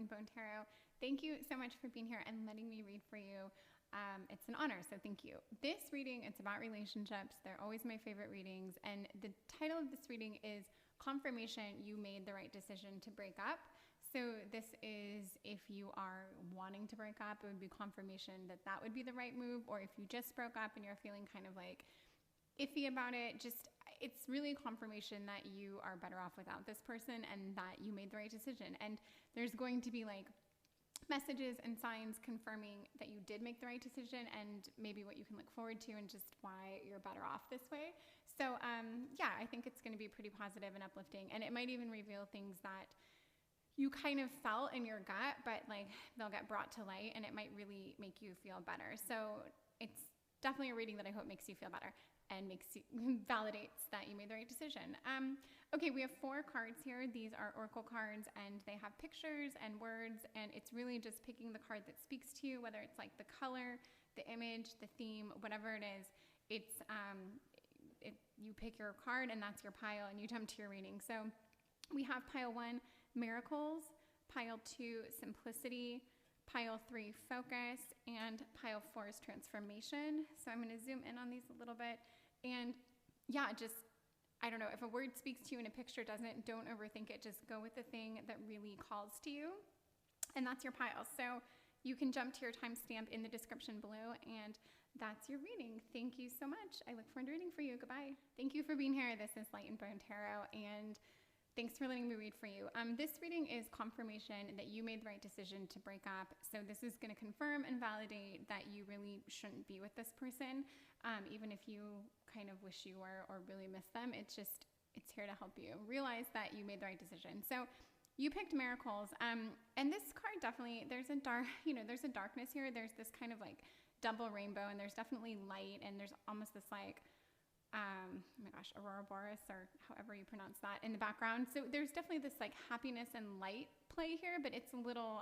and Bone Tarot. Thank you so much for being here and letting me read for you. It's an honor, so thank you. This reading, it's about relationships. They're always my favorite readings. And the title of this reading is Confirmation You Made the Right Decision to Break Up. So this is if you are wanting to break up, it would be confirmation that that would be the right move. Or if you just broke up and you're feeling kind of like iffy about it, it's really confirmation that you are better off without this person and that you made the right decision. And there's going to be like messages and signs confirming that you did make the right decision and maybe what you can look forward to and just why you're better off this way. So yeah, I think it's going to be pretty positive and uplifting, and it might even reveal things that you kind of felt in your gut, but like they'll get brought to light and it might really make you feel better. So it's definitely a reading that I hope makes you feel better and validates that you made the right decision. Okay, we have 4 cards here. These are oracle cards and they have pictures and words, and it's really just picking the card that speaks to you, whether it's like the color, the image, the theme, whatever it is. It's you pick your card and that's your pile and you jump to your reading. So we have pile 1, miracles, pile 2, simplicity, pile 3, focus, and pile 4 is transformation. So I'm going to zoom in on these a little bit. And yeah, just, I don't know, if a word speaks to you and a picture doesn't, don't overthink it. Just go with the thing that really calls to you. And that's your pile. So you can jump to your timestamp in the description below, and that's your reading. Thank you so much. I look forward to reading for you. Goodbye. Thank you for being here. This is Light and Bone Tarot, and thanks for letting me read for you. This reading is confirmation that you made the right decision to break up. So this is going to confirm and validate that you really shouldn't be with this person, even if you kind of wish you were or really miss them. It's here to help you realize that you made the right decision. So you picked miracles, and this card definitely, there's a darkness here. There's this kind of like double rainbow, and there's definitely light, and there's almost this like oh my gosh, Aurora Boreas, or however you pronounce that, in the background. So there's definitely this like happiness and light play here, but it's a little,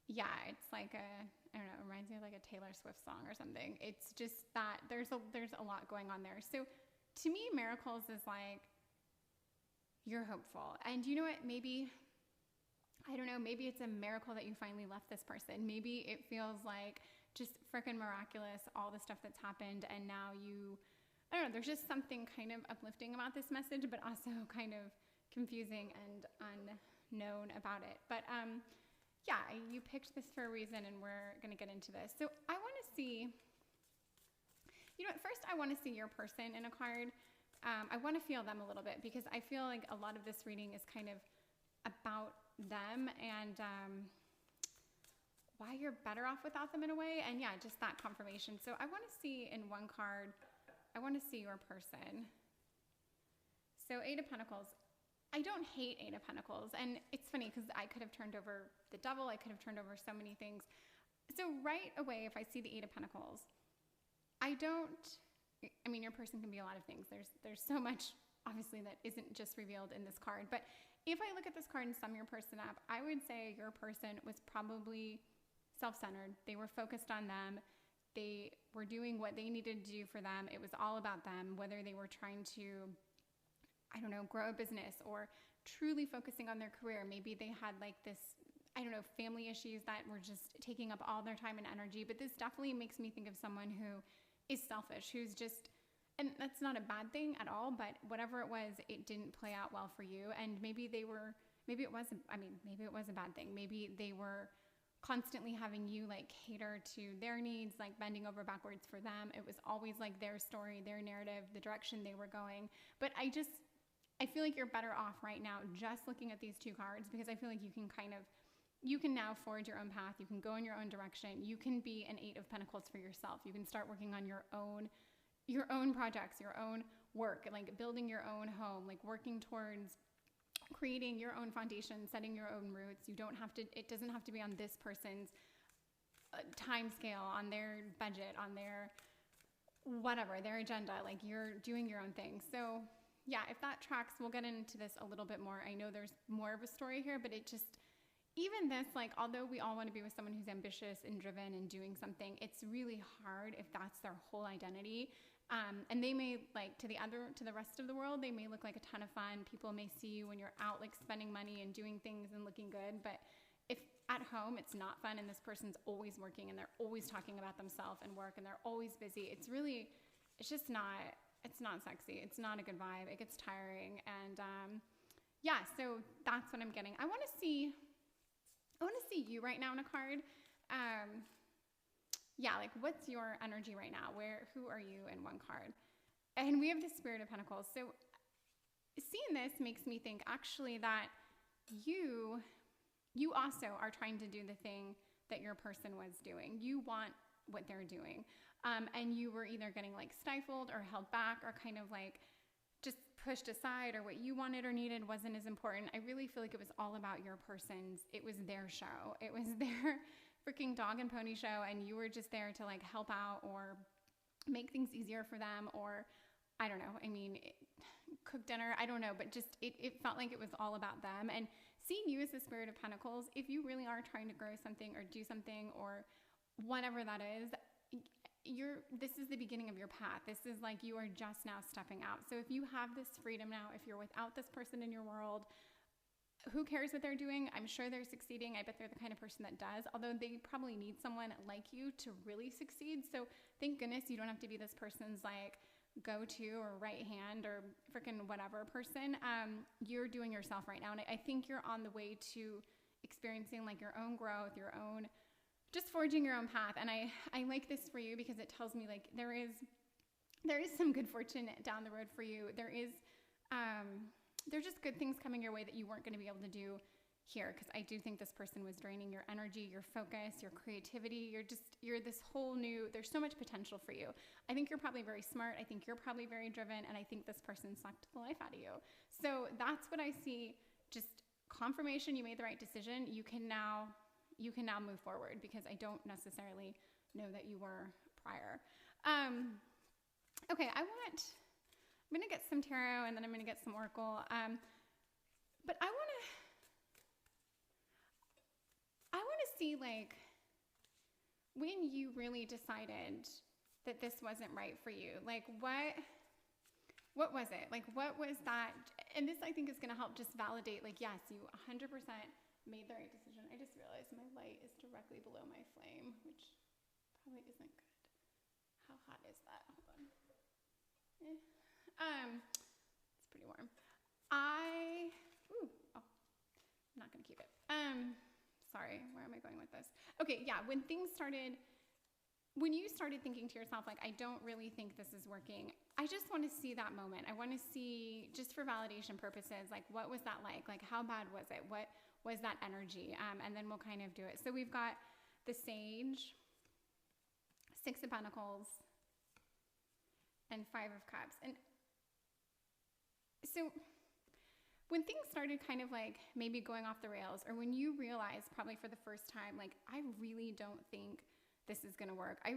yeah, it's like I don't know, it reminds me of like a Taylor Swift song or something. It's just that there's a lot going on there. So to me, miracles is like, you're hopeful. And you know what, maybe, I don't know, maybe it's a miracle that you finally left this person. Maybe it feels like just freaking miraculous, all the stuff that's happened, and now I don't know, there's just something kind of uplifting about this message, but also kind of confusing and unknown about it. But yeah, you picked this for a reason, and we're going to get into this. So I want to see, you know what, first I want to see your person in a card. I want to feel them a little bit, because I feel like a lot of this reading is kind of about them and why you're better off without them in a way. And yeah, just that confirmation. So I want to see in one card, I want to see your person. So 8 of Pentacles. I don't hate 8 of Pentacles. And it's funny because I could have turned over the Devil. I could have turned over so many things. So right away, if I see the 8 of Pentacles, I mean, your person can be a lot of things. There's so much, obviously, that isn't just revealed in this card. But if I look at this card and sum your person up, I would say your person was probably self-centered. They were focused on them. They were doing what they needed to do for them. It was all about them, whether they were trying to, I don't know, grow a business or truly focusing on their career. Maybe they had like this, I don't know, family issues that were just taking up all their time and energy. But this definitely makes me think of someone who is selfish, who's just, and that's not a bad thing at all, but whatever it was, it didn't play out well for you. And maybe it was a bad thing. Maybe they were constantly having you like cater to their needs, like bending over backwards for them. It was always like their story, their narrative, the direction they were going. But I feel like you're better off right now just looking at these 2 cards, because I feel like you can now forge your own path. You can go in your own direction. You can be an 8 of Pentacles for yourself. You can start working on your own projects, your own work, like building your own home, like working towards creating your own foundation, setting your own roots. It doesn't have to be on this person's time scale, on their budget, on their whatever, their agenda. Like, you're doing your own thing. So yeah, if that tracks, we'll get into this a little bit more. I know there's more of a story here, but even this, like, although we all want to be with someone who's ambitious and driven and doing something, it's really hard if that's their whole identity. And they may to the rest of the world, they may look like a ton of fun. People may see you when you're out spending money and doing things and looking good. But if at home it's not fun and this person's always working and they're always talking about themselves and work and they're always busy, it's just not, it's not sexy. It's not a good vibe. It gets tiring. And so that's what I'm getting. I want to see you right now in a card. What's your energy right now? Who are you in one card? And we have the Spirit of Pentacles. So seeing this makes me think actually that you also are trying to do the thing that your person was doing. You want what they're doing. And you were either getting stifled or held back or kind of just pushed aside, or what you wanted or needed wasn't as important. I really feel like it was all about your person's, it was their show. It was their freaking dog and pony show, and you were just there to help out or make things easier for them, or I don't know. I mean, cook dinner, I don't know, but just it felt like it was all about them. And seeing you as the Spirit of Pentacles, if you really are trying to grow something or do something or whatever that is, this is the beginning of your path. This is you are just now stepping out. So if you have this freedom now, if you're without this person in your world, who cares what they're doing? I'm sure they're succeeding. I bet they're the kind of person that does, although they probably need someone like you to really succeed. So thank goodness you don't have to be this person's go-to or right hand or freaking whatever person. You're doing yourself right now. And I think you're on the way to experiencing your own growth, your own, just forging your own path. And I like this for you because it tells me there is some good fortune down the road for you. There's just good things coming your way that you weren't going to be able to do here, because I do think this person was draining your energy, your focus, your creativity. You're this whole new, there's so much potential for you. I think you're probably very smart. I think you're probably very driven, and I think this person sucked the life out of you. So that's what I see, just confirmation you made the right decision. You can now move forward, because I don't necessarily know that you were prior. Okay, I'm going to get some tarot, and then I'm going to get some oracle. But I want to see when you really decided that this wasn't right for you. What was it? What was that? And this I think is going to help just validate yes, you 100% made the right decision. I just realized my light is directly below my flame, which probably isn't good. How hot is that? Hold on. It's pretty warm. I'm not going to keep it. Sorry, where am I going with this? Okay, yeah, when you started thinking to yourself, I don't really think this is working, I just want to see that moment. I want to see, just for validation purposes, what was that like? How bad was it? What was that energy? And then we'll kind of do it. So we've got the Sage, Six of Pentacles, and Five of Cups. And so when things started kind of maybe going off the rails, or when you realized probably for the first time, I really don't think this is going to work. I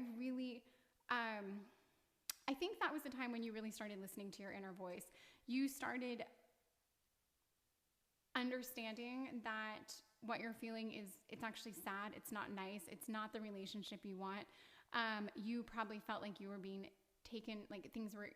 think that was the time when you really started listening to your inner voice. You started understanding that what you're feeling it's actually sad. It's not nice. It's not the relationship you want. You probably felt like you were being taken, things were,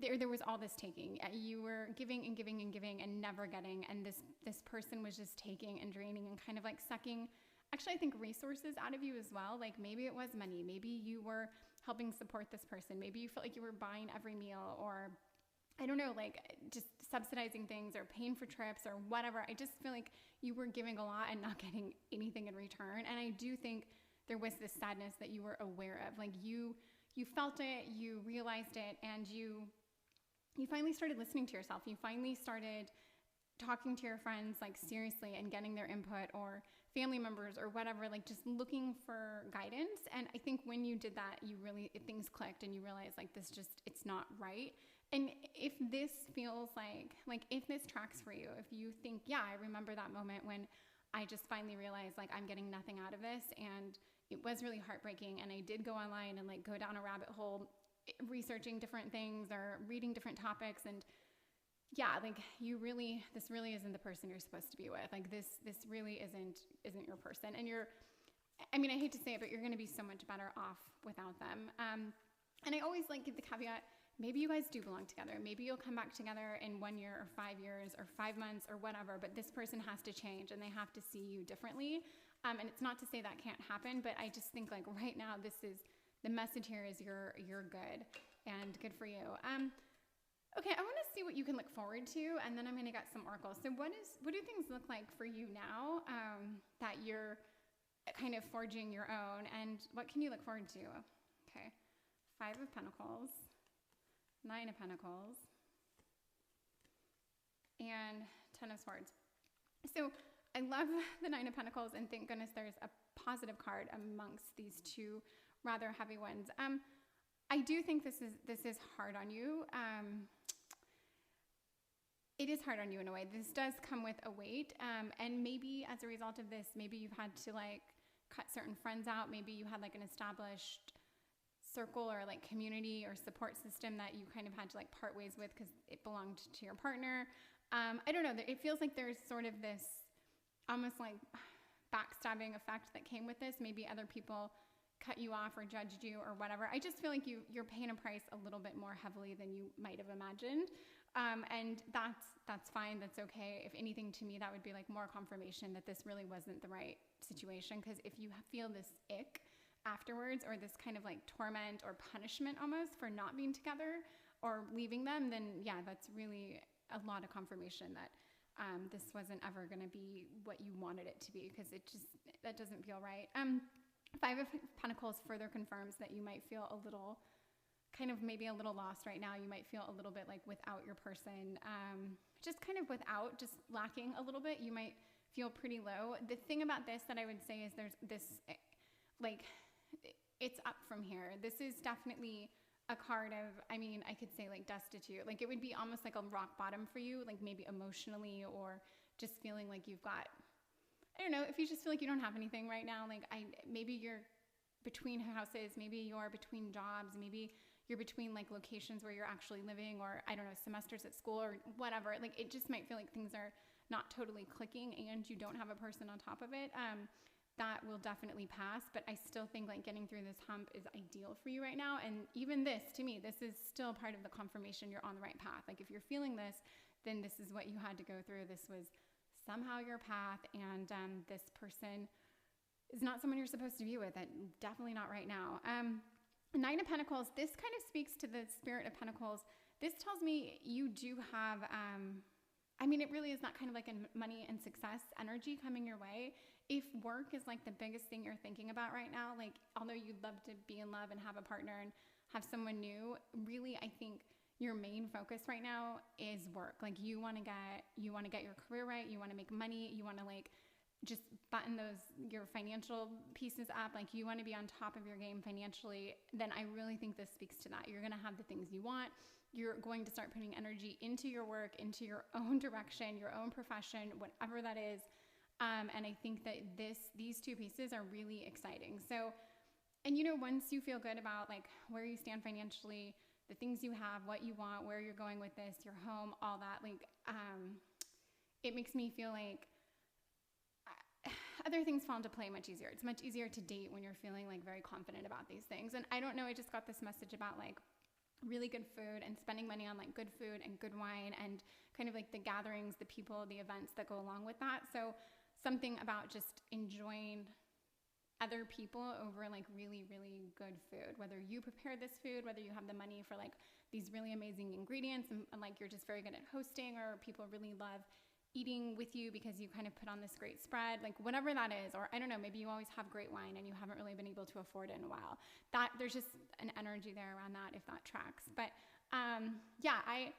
there was all this taking. You were giving and giving and giving and never getting. And this person was just taking and draining and kind of sucking, actually, I think resources out of you as well. Maybe it was money. Maybe you were helping support this person. Maybe you felt like you were buying every meal, or I don't know, just subsidizing things or paying for trips or whatever. I just feel like you were giving a lot and not getting anything in return. And I do think there was this sadness that you were aware of. You felt it, you realized it, and you finally started listening to yourself. You finally started talking to your friends seriously and getting their input, or family members or whatever, just looking for guidance. And I think when you did that, things clicked and you realized it's not right. And if this feels if this tracks for you, if you think, yeah, I remember that moment when I just finally realized I'm getting nothing out of this, and it was really heartbreaking, and I did go online and go down a rabbit hole researching different things or reading different topics, and yeah, this really isn't the person you're supposed to be with. This really isn't your person. And I hate to say it, but you're going to be so much better off without them. And I always like give the caveat, maybe you guys do belong together. Maybe you'll come back together in 1 year or 5 years or 5 months or whatever, but this person has to change and they have to see you differently. And it's not to say that can't happen, but I just think like right now, the message here is you're good and good for you. Okay, I want to see what you can look forward to, and then I'm going to get some oracles. So what do things look like for you now that you're kind of forging your own, and what can you look forward to? Okay, 5 of Pentacles, 9 of Pentacles, and 10 of Swords. So I love the 9 of Pentacles, and thank goodness there's a positive card amongst these 2 rather heavy ones. I do think this is hard on you. It is hard on you in a way. This does come with a weight, and maybe as a result of this, maybe you've had to like cut certain friends out. Maybe you had like an established circle or like community or support system that you kind of had to like part ways with because it belonged to your partner. I don't know. It feels like there's sort of this almost like backstabbing effect that came with this. Maybe other people cut you off or judged you or whatever. I just feel like you're paying a price a little bit more heavily than you might have imagined. And that's fine. That's okay. If anything, to me, that would be like more confirmation that this really wasn't the right situation. Because if you feel this ick afterwards, or this kind of like torment or punishment almost for not being together or leaving them, then yeah, that's really a lot of confirmation that this wasn't ever going to be what you wanted it to be, because that doesn't feel right. 5 of Pentacles further confirms that you might feel a little kind of maybe a little lost right now. You might feel a little bit like without your person, just kind of without, just lacking a little bit. You might feel pretty low. The thing about this that I would say is there's this, like, it's up from here. This is definitely a card of, I mean, I could say like destitute. Like it would be almost like a rock bottom for you, like maybe emotionally, or just feeling like you've got, I don't know, if you just feel like you don't have anything right now, like maybe you're between houses, maybe you're between jobs, maybe you're between like locations where you're actually living, or I don't know, semesters at school or whatever. Like it just might feel like things are not totally clicking and you don't have a person on top of it. That will definitely pass, but I still think like getting through this hump is ideal for you right now. And even this, to me, this is still part of the confirmation you're on the right path. Like if you're feeling this, then this is what you had to go through. This was somehow your path, and this person is not someone you're supposed to be with. Definitely not right now. 9 of Pentacles, this kind of speaks to the Spirit of Pentacles. This tells me you do have, I mean, it really is not kind of like a money and success energy coming your way. If work is like the biggest thing you're thinking about right now, like although you'd love to be in love and have a partner and have someone new, really I think your main focus right now is work. Like you want to get your career right, you want to make money, you want to like just button your financial pieces up, like you want to be on top of your game financially. Then I really think this speaks to that. You're going to have the things you want. You're going to start putting energy into your work, into your own direction, your own profession, whatever that is. And I think that these 2 pieces are really exciting. So, and you know, once you feel good about like where you stand financially, the things you have, what you want, where you're going with this, your home, all that, like, it makes me feel like other things fall into play much easier. It's much easier to date when you're feeling like very confident about these things. And I don't know, I just got this message about like really good food and spending money on like good food and good wine and kind of like the gatherings, the people, the events that go along with that. So something about just enjoying other people over like really, really good food, whether you prepare this food, whether you have the money for like these really amazing ingredients and like you're just very good at hosting, or people really love eating with you because you kind of put on this great spread, like whatever that is. Or I don't know, maybe you always have great wine and you haven't really been able to afford it in a while. That there's just an energy there around that, if that tracks. But yeah, I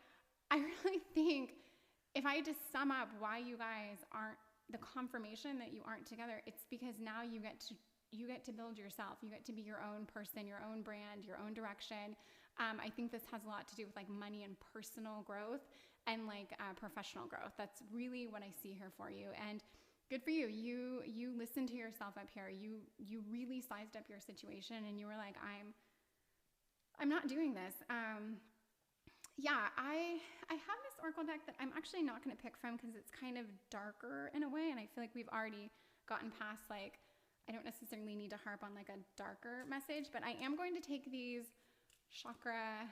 really think if I had to sum up why you guys aren't, the confirmation that you aren't together, it's because now you get to build yourself. You get to be your own person, your own brand, your own direction. I think this has a lot to do with like money and personal growth and like professional growth. That's really what I see here for you. And good for you. You listened to yourself up here. You really sized up your situation and you were like, I'm not doing this. Yeah, I have this oracle deck that I'm actually not going to pick from because it's kind of darker in a way, and I feel like we've already gotten past I don't necessarily need to harp on like a darker message, but I am going to take these chakra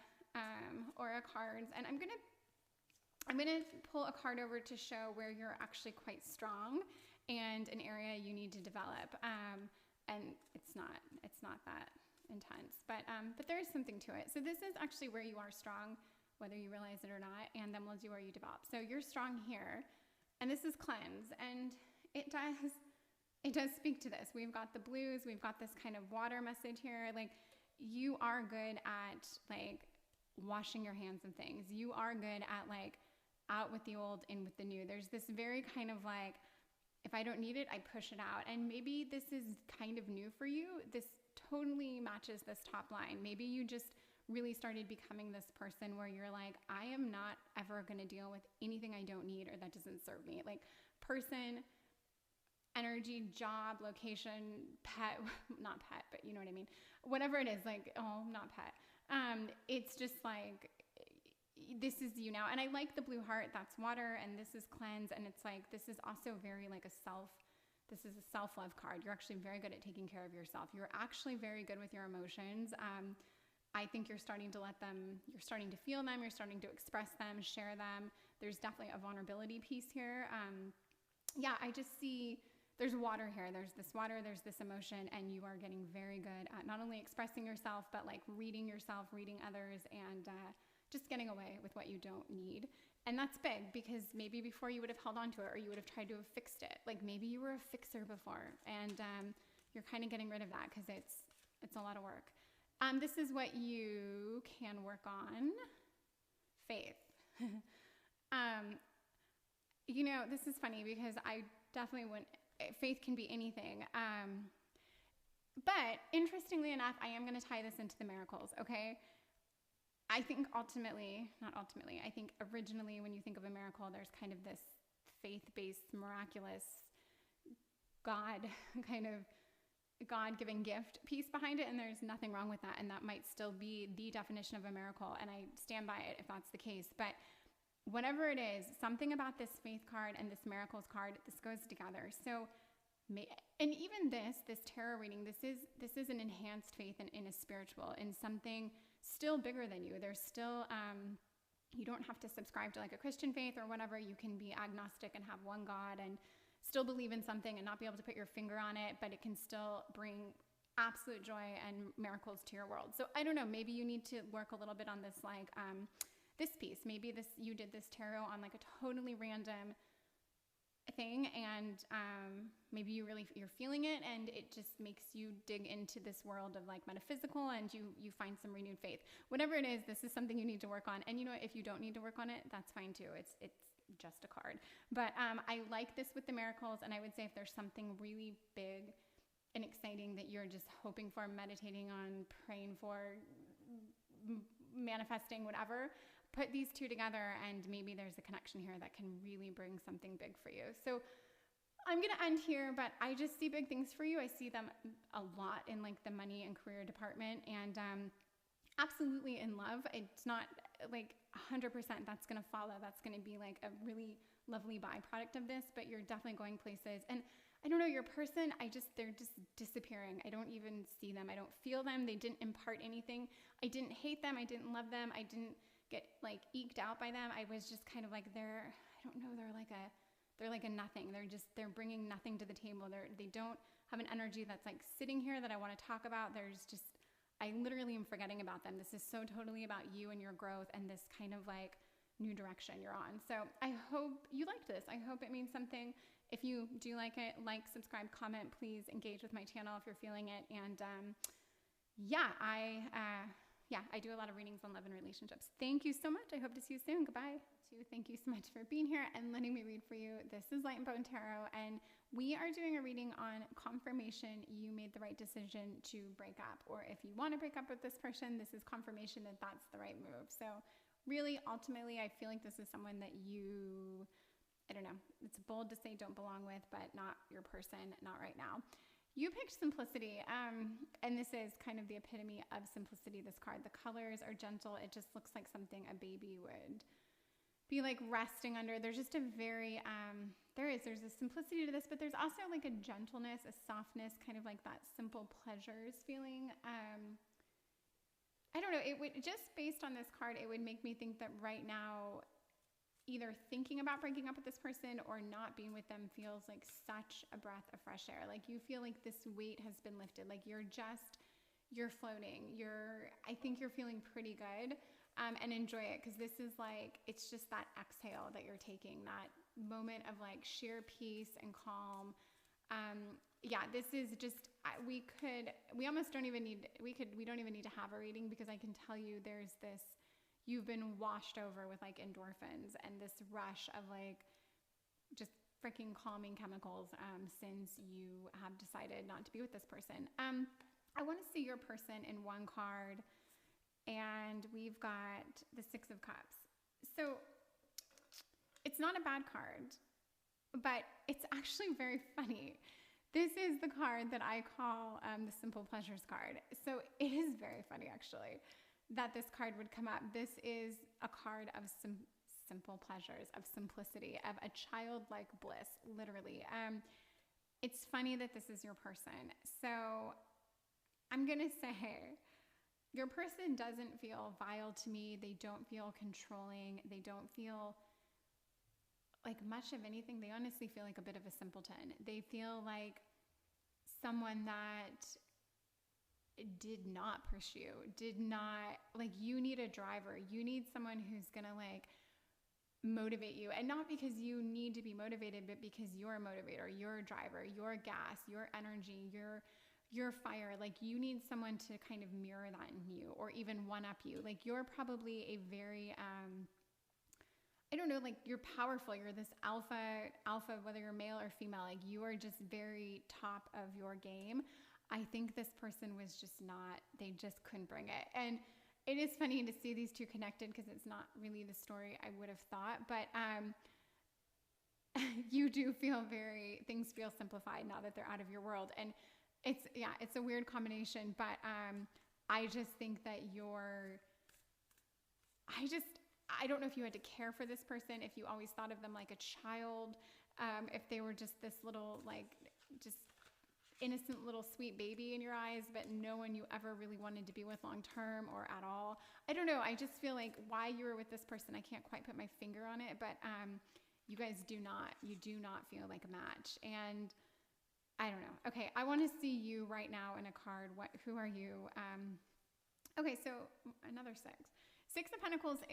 aura cards, and I'm gonna pull a card over to show where you're actually quite strong and an area you need to develop. And it's not that intense, but there is something to it. So this is actually where you are strong, whether you realize it or not, and then we'll do where you develop. So you're strong here, and this is cleanse, and it does speak to this. We've got the blues, we've got this kind of water message here. Like, you are good at like washing your hands of things. You are good at like out with the old, in with the new. There's this very kind of like, if I don't need it, I push it out. And maybe this is kind of new for you. This totally matches this top line. Maybe you just really started becoming this person where you're like, I am not ever going to deal with anything I don't need or that doesn't serve me. Like, person, energy, job, location, pet, not pet, but you know what I mean? Whatever it is, like, oh, not pet. It's just like, this is you now. And I like the blue heart, that's water, and this is cleanse. And it's like, this is also very like this is a self-love card. You're actually very good at taking care of yourself. You're actually very good with your emotions. I think you're starting to you're starting to feel them, you're starting to express them, share them. There's definitely a vulnerability piece here. Yeah, I just see there's water here. There's this water, there's this emotion, and you are getting very good at not only expressing yourself, but like reading yourself, reading others, and just getting away with what you don't need. And that's big, because maybe before you would have held on to it, or you would have tried to have fixed it. Like, maybe you were a fixer before, and you're kind of getting rid of that because it's a lot of work. This is what you can work on. Faith. You know, this is funny because I definitely wouldn't, faith can be anything. But interestingly enough, I am going to tie this into the miracles, okay? I think I think originally when you think of a miracle, there's kind of this faith-based, miraculous, God-given gift piece behind it, and there's nothing wrong with that, and that might still be the definition of a miracle, and I stand by it if that's the case. But whatever it is, something about this faith card and this miracles card, this goes together. So, and even this tarot reading, this is an enhanced faith in a spiritual, in something still bigger than you. There's still, you don't have to subscribe to like a Christian faith or whatever. You can be agnostic and have one God and still believe in something and not be able to put your finger on it, but it can still bring absolute joy and miracles to your world. So I don't know, maybe you need to work a little bit on this, like this piece. Maybe you did this tarot on like a totally random thing, and maybe you're feeling it, and it just makes you dig into this world of like metaphysical, and you find some renewed faith. Whatever it is, this is something you need to work on. And you know, if you don't need to work on it, that's fine too. It's just a card. But I like this with the miracles, and I would say if there's something really big and exciting that you're just hoping for, meditating on, praying for, manifesting, whatever, put these two together, and maybe there's a connection here that can really bring something big for you. So I'm going to end here, but I just see big things for you. I see them a lot in like the money and career department, and absolutely in love. It's not like 100% that's going to follow. That's going to be like a really lovely byproduct of this, but you're definitely going places. And I don't know, your person, they're just disappearing. I don't even see them. I don't feel them. They didn't impart anything. I didn't hate them. I didn't love them. I didn't get like eked out by them. I was just kind of like, they're like a nothing. They're bringing nothing to the table. They don't have an energy that's like sitting here that I want to talk about. I literally am forgetting about them. This is so totally about you and your growth and this kind of like new direction you're on. So I hope you liked this. I hope it means something. If you do like it, like, subscribe, comment, please engage with my channel if you're feeling it. And I do a lot of readings on love and relationships. Thank you so much. I hope to see you soon. Goodbye. Thank you so much for being here and letting me read for you. This is Light and Bone Tarot, and we are doing a reading on confirmation you made the right decision to break up, or if you want to break up with this person, this is confirmation that that's the right move. So really, ultimately, I feel like this is someone that you, I don't know, it's bold to say don't belong with, but not your person, not right now. You picked simplicity, and this is kind of the epitome of simplicity, this card. The colors are gentle. It just looks like something a baby would be like resting under. There's just a very, there's a simplicity to this, but there's also like a gentleness, a softness, kind of like that simple pleasures feeling. I don't know, it would, just based on this card, it would make me think that right now, either thinking about breaking up with this person or not being with them feels like such a breath of fresh air. Like you feel like this weight has been lifted. Like you're floating. I think you're feeling pretty good. And enjoy it, because this is like, it's just that exhale that you're taking, that moment of like sheer peace and calm. Yeah, this is just, we don't even need to have a reading, because I can tell you there's this, you've been washed over with like endorphins and this rush of like just freaking calming chemicals since you have decided not to be with this person. I want to see your person in one card. And we've got the Six of Cups. So it's not a bad card, but it's actually very funny. This is the card that I call the Simple Pleasures card. So it is very funny, actually, that this card would come up. This is a card of simple pleasures, of simplicity, of a childlike bliss, literally. It's funny that this is your person. So I'm going to say, your person doesn't feel vile to me. They don't feel controlling. They don't feel like much of anything. They honestly feel like a bit of a simpleton. They feel like someone that did not pursue, like you need a driver. You need someone who's going to like motivate you. And not because you need to be motivated, but because you're a motivator, you're a driver, you're gas, your energy, your fire. Like you need someone to kind of mirror that in you, or even one up you. Like you're probably a very, I don't know, like you're powerful. You're this alpha, whether you're male or female, like you are just very top of your game. I think this person was just not, they just couldn't bring it. And it is funny to see these two connected, because it's not really the story I would have thought, but, you do feel things feel simplified now that they're out of your world. And it's a weird combination, but I just think that I don't know if you had to care for this person, if you always thought of them like a child, if they were just this little, like, just innocent little sweet baby in your eyes, but no one you ever really wanted to be with long term or at all. I don't know. I just feel like why you were with this person, I can't quite put my finger on it, but you guys do not feel like a match. And I don't know. Okay, I want to see you right now in a card. Who are you? Okay, so another six. Six of Pentacles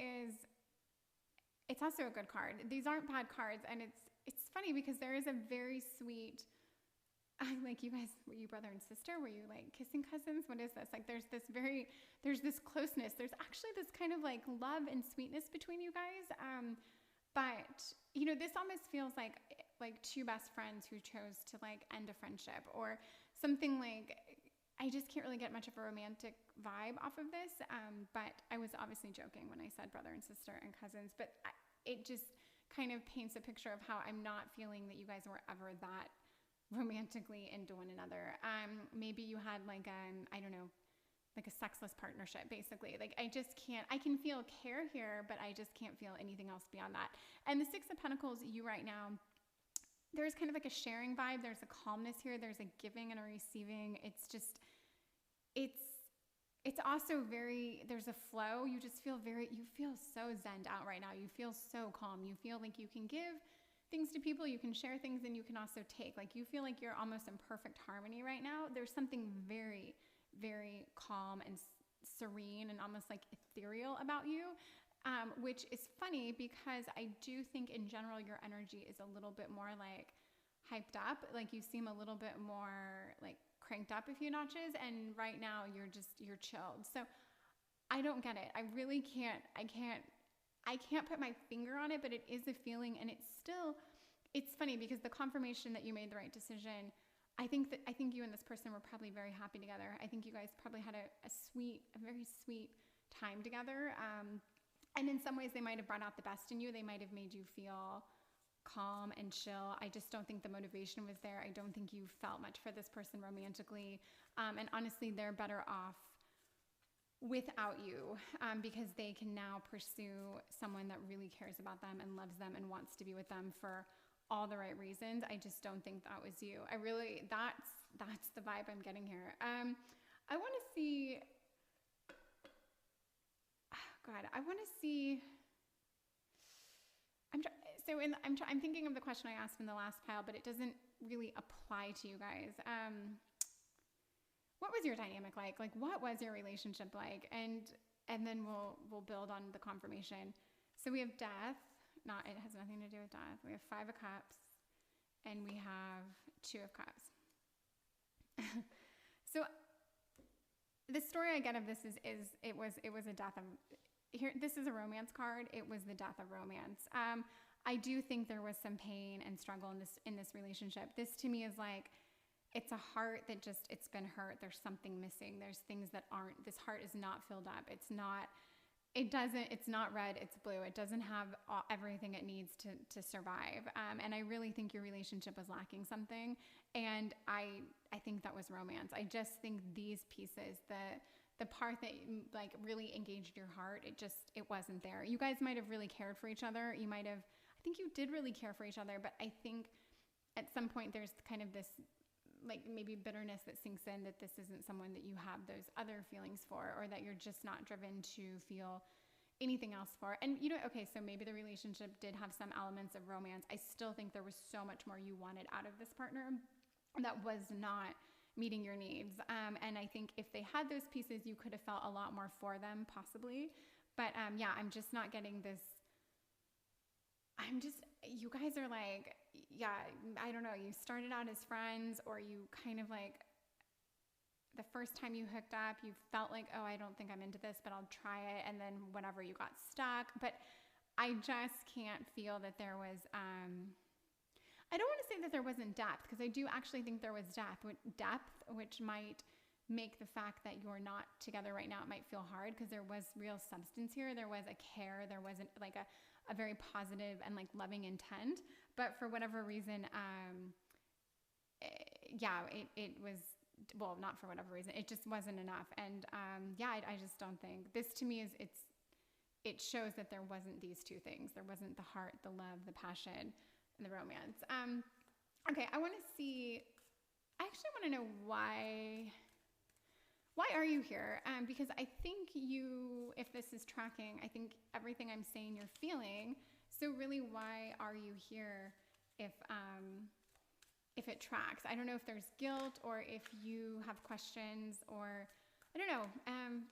it's also a good card. These aren't bad cards, and it's funny because there is a very sweet, like you guys, were you brother and sister? Were you like kissing cousins? What is this? Like there's this closeness. There's actually this kind of like love and sweetness between you guys. But you know, this almost feels like two best friends who chose to like end a friendship, or something. Like I just can't really get much of a romantic vibe off of this. But I was obviously joking when I said brother and sister and cousins, but it just kind of paints a picture of how I'm not feeling that you guys were ever that romantically into one another. Maybe you had like I don't know, like a sexless partnership, basically. Like I can feel care here, but I just can't feel anything else beyond that. And the Six of Pentacles, you right now, there's kind of like a sharing vibe. There's a calmness here. There's a giving and a receiving. It's also there's a flow. You just feel you feel so zenned out right now. You feel so calm. You feel like you can give things to people, you can share things, and you can also take. Like you feel like you're almost in perfect harmony right now. There's something very, very calm and serene and almost like ethereal about you. Which is funny because I do think in general your energy is a little bit more like hyped up. Like you seem a little bit more like cranked up a few notches, and right now you're chilled. So I don't get it. I really can't. I can't put my finger on it, but it is a feeling, and it's funny because the confirmation that you made the right decision. I think you and this person were probably very happy together. I think you guys probably had a very sweet time together. And in some ways, they might have brought out the best in you. They might have made you feel calm and chill. I just don't think the motivation was there. I don't think you felt much for this person romantically. And honestly, they're better off without you, because they can now pursue someone that really cares about them and loves them and wants to be with them for all the right reasons. I just don't think that was you. That's the vibe I'm getting here. I want to see God, I want to see. I'm thinking of the question I asked in the last pile, but it doesn't really apply to you guys. What was your dynamic like? Like, what was your relationship like? And then we'll build on the confirmation. So we have death. It has nothing to do with death. We have 5 of Cups, and we have 2 of Cups. So the story I get of this is it was a death of here. This is a romance card. It was the death of romance. I do think there was some pain and struggle in this relationship. This to me is like, it's a heart that it's been hurt. There's something missing. There's things that aren't. This heart is not filled up. It's not red, it's blue. It doesn't have everything it needs to survive. And I really think your relationship was lacking something. And I think that was romance. I just think these pieces, the part that like really engaged your heart, it wasn't there. You guys might have really cared for each other. I think you did really care for each other, but I think at some point there's kind of this like maybe bitterness that sinks in that this isn't someone that you have those other feelings for, or that you're just not driven to feel anything else for. And okay, so maybe the relationship did have some elements of romance. I still think there was so much more you wanted out of this partner that was not meeting your needs. And I think if they had those pieces, you could have felt a lot more for them, possibly. But yeah, I'm just not getting this. You guys are like, yeah, I don't know, you started out as friends, or you kind of like, the first time you hooked up, you felt like, oh, I don't think I'm into this, but I'll try it. And then whenever you got stuck. But I just can't feel that there was, I don't want to say that there wasn't depth, because I do actually think there was depth, which might make the fact that you're not together right now, it might feel hard, because there was real substance here. There was a care. There wasn't like a very positive and like loving intent. But for whatever reason, it was, well, not for whatever reason, it just wasn't enough. And I just don't think this, to me, it shows that there wasn't these 2 things. There wasn't the heart, the love, the passion, and the romance. Okay, I actually want to know why are you here? Because I think if this is tracking, I think everything I'm saying you're feeling. So really, why are you here if it tracks? I don't know if there's guilt, or if you have questions, or I don't know.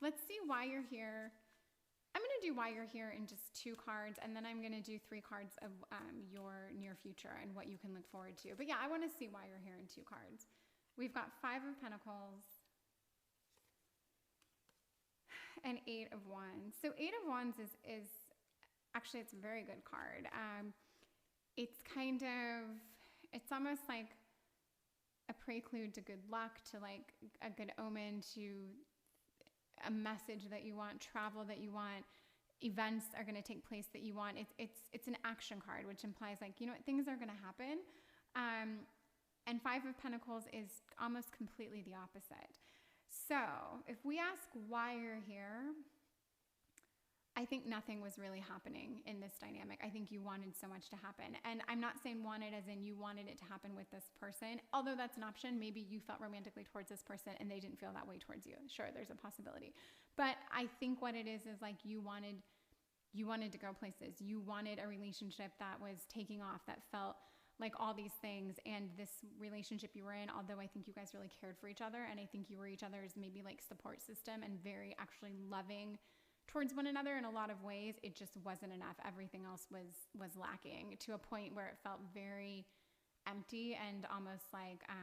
Let's see why you're here. I'm going to do why you're here in just 2 cards, and then I'm going to do 3 cards of your near future and what you can look forward to. But yeah, I want to see why you're here in 2 cards. We've got 5 of Pentacles and 8 of Wands. So 8 of Wands is actually, it's a very good card. It's almost like a prelude to good luck, to like a good omen, to a message that you want, travel that you want, events are going to take place that you want. It's an action card, which implies like, things are going to happen. And 5 of Pentacles is almost completely the opposite. So if we ask why you're here, I think nothing was really happening in this dynamic. I think you wanted so much to happen. And I'm not saying wanted as in you wanted it to happen with this person, although that's an option. Maybe you felt romantically towards this person and they didn't feel that way towards you. Sure, there's a possibility. But I think what it is like you wanted to go places. You wanted a relationship that was taking off, that felt like all these things. And this relationship you were in, although I think you guys really cared for each other, and I think you were each other's maybe like support system and very actually loving towards one another in a lot of ways, it just wasn't enough. Everything else was lacking, to a point where it felt very empty and almost like, I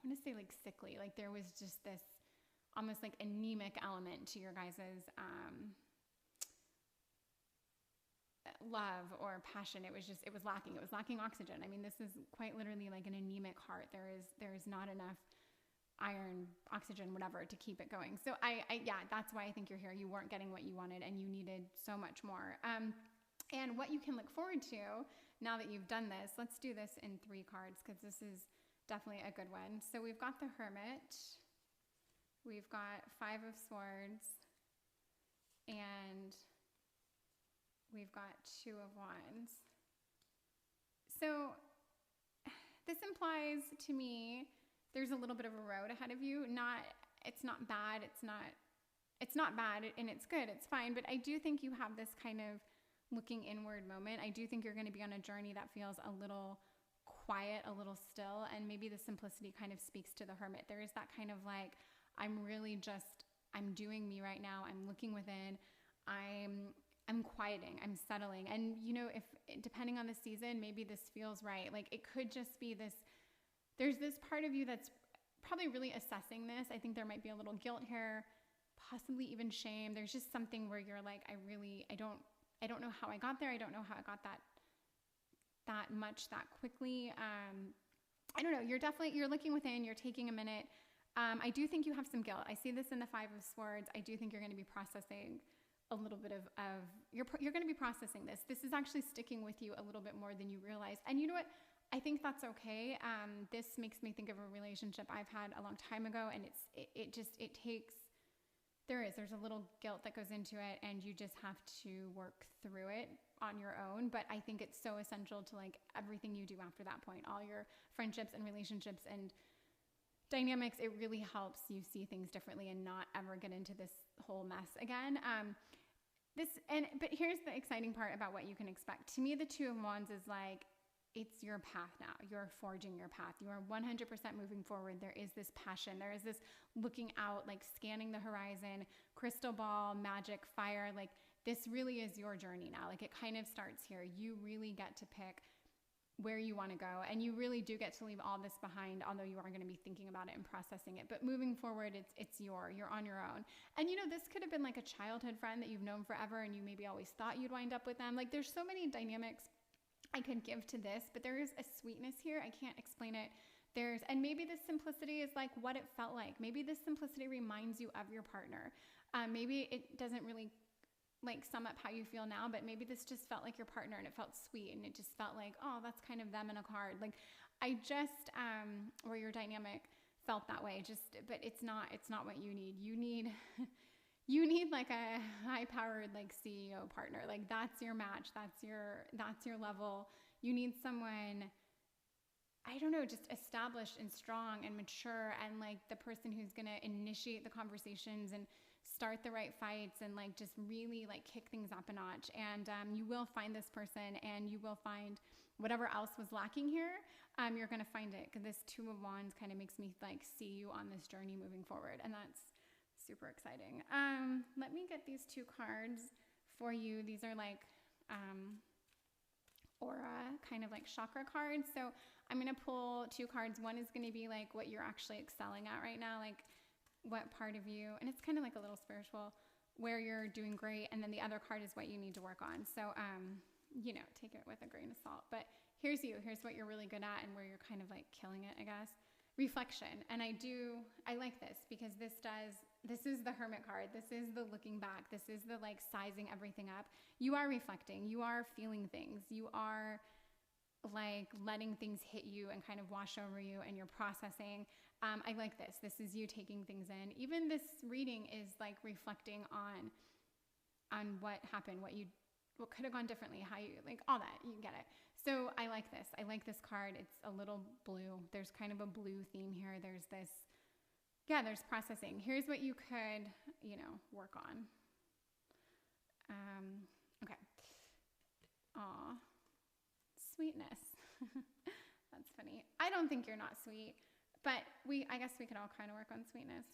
want to say like sickly. Like there was just this almost like anemic element to your guys's love or passion. It was lacking. It was lacking oxygen. I mean, this is quite literally like an anemic heart. There is not enough iron, oxygen, whatever, to keep it going. So yeah, that's why I think you're here. You weren't getting what you wanted, and you needed so much more. And what you can look forward to now that you've done this, let's do this in 3 cards, because this is definitely a good one. So we've got the Hermit, we've got 5 of Swords, and we've got 2 of Wands. So this implies to me there's a little bit of a road ahead of you. It's not bad. It's not it's not bad and it's good, it's fine. But I do think you have this kind of looking inward moment. I do think you're going to be on a journey that feels a little quiet, a little still, and maybe the simplicity kind of speaks to the hermit. There is that kind of like, I'm doing me right now. I'm looking within. I'm quieting, I'm settling. And if depending on the season, maybe this feels right. Like it could just be this, there's this part of you that's probably really assessing this. I think there might be a little guilt here, possibly even shame. There's just something where you're like, I don't know how I got there. I don't know how I got that much that quickly. I don't know. You're looking within, you're taking a minute. I do think you have some guilt. I see this in the 5 of Swords. I do think you're going to be processing a little bit of you're going to be processing this. This is actually sticking with you a little bit more than you realize. And you know what? I think that's okay. This makes me think of a relationship I've had a long time ago, and there's a little guilt that goes into it, and you just have to work through it on your own. But I think it's so essential to like everything you do after that point, all your friendships and relationships and dynamics. It really helps you see things differently and not ever get into this whole mess again. But here's the exciting part about what you can expect. To me, the 2 of Wands is like, it's your path now. You're forging your path. You are 100% moving forward. There is this passion. There is this looking out, like scanning the horizon, crystal ball, magic, fire. Like this really is your journey now. Like it kind of starts here. You really get to pick where you want to go, and you really do get to leave all this behind, although you are going to be thinking about it and processing it. But moving forward, you're on your own. And this could have been like a childhood friend that you've known forever, and you maybe always thought you'd wind up with them. Like there's so many dynamics I could give to this, but there is a sweetness here. I can't explain it. And maybe this simplicity is like what it felt like. Maybe this simplicity reminds you of your partner. Maybe it doesn't really like sum up how you feel now, but maybe this just felt like your partner and it felt sweet and it just felt like, oh, that's kind of them in a card. Like or your dynamic felt that way, but it's not what you need. You need like a high-powered like CEO partner. Like that's your match. That's your level. You need someone, I don't know, just established and strong and mature, and like the person who's going to initiate the conversations and start the right fights and like just really like kick things up a notch. And you will find this person, and you will find whatever else was lacking here. You're going to find it, because this 2 of Wands kind of makes me like see you on this journey moving forward. And that's super exciting. Let me get these 2 cards for you. These are like aura, kind of like chakra cards. So I'm going to pull 2 cards. One is going to be like what you're actually excelling at right now, like what part of you, and it's kind of like a little spiritual, where you're doing great. And then the other card is what you need to work on. So, take it with a grain of salt. But here's what you're really good at and where you're kind of like killing it, I guess. Reflection. And I like this, because this is the Hermit card. This is the looking back. This is the like sizing everything up. You are reflecting. You are feeling things. You are like letting things hit you and kind of wash over you, and you're processing. I like this. This is you taking things in. Even this reading is like reflecting on what happened, what could have gone differently, how you like all that. You get it. So I like this. I like this card. It's a little blue. There's kind of a blue theme here. There's processing. Here's what you could, work on. Okay. Aw, sweetness. That's funny. I don't think you're not sweet, but I guess we could all kind of work on sweetness.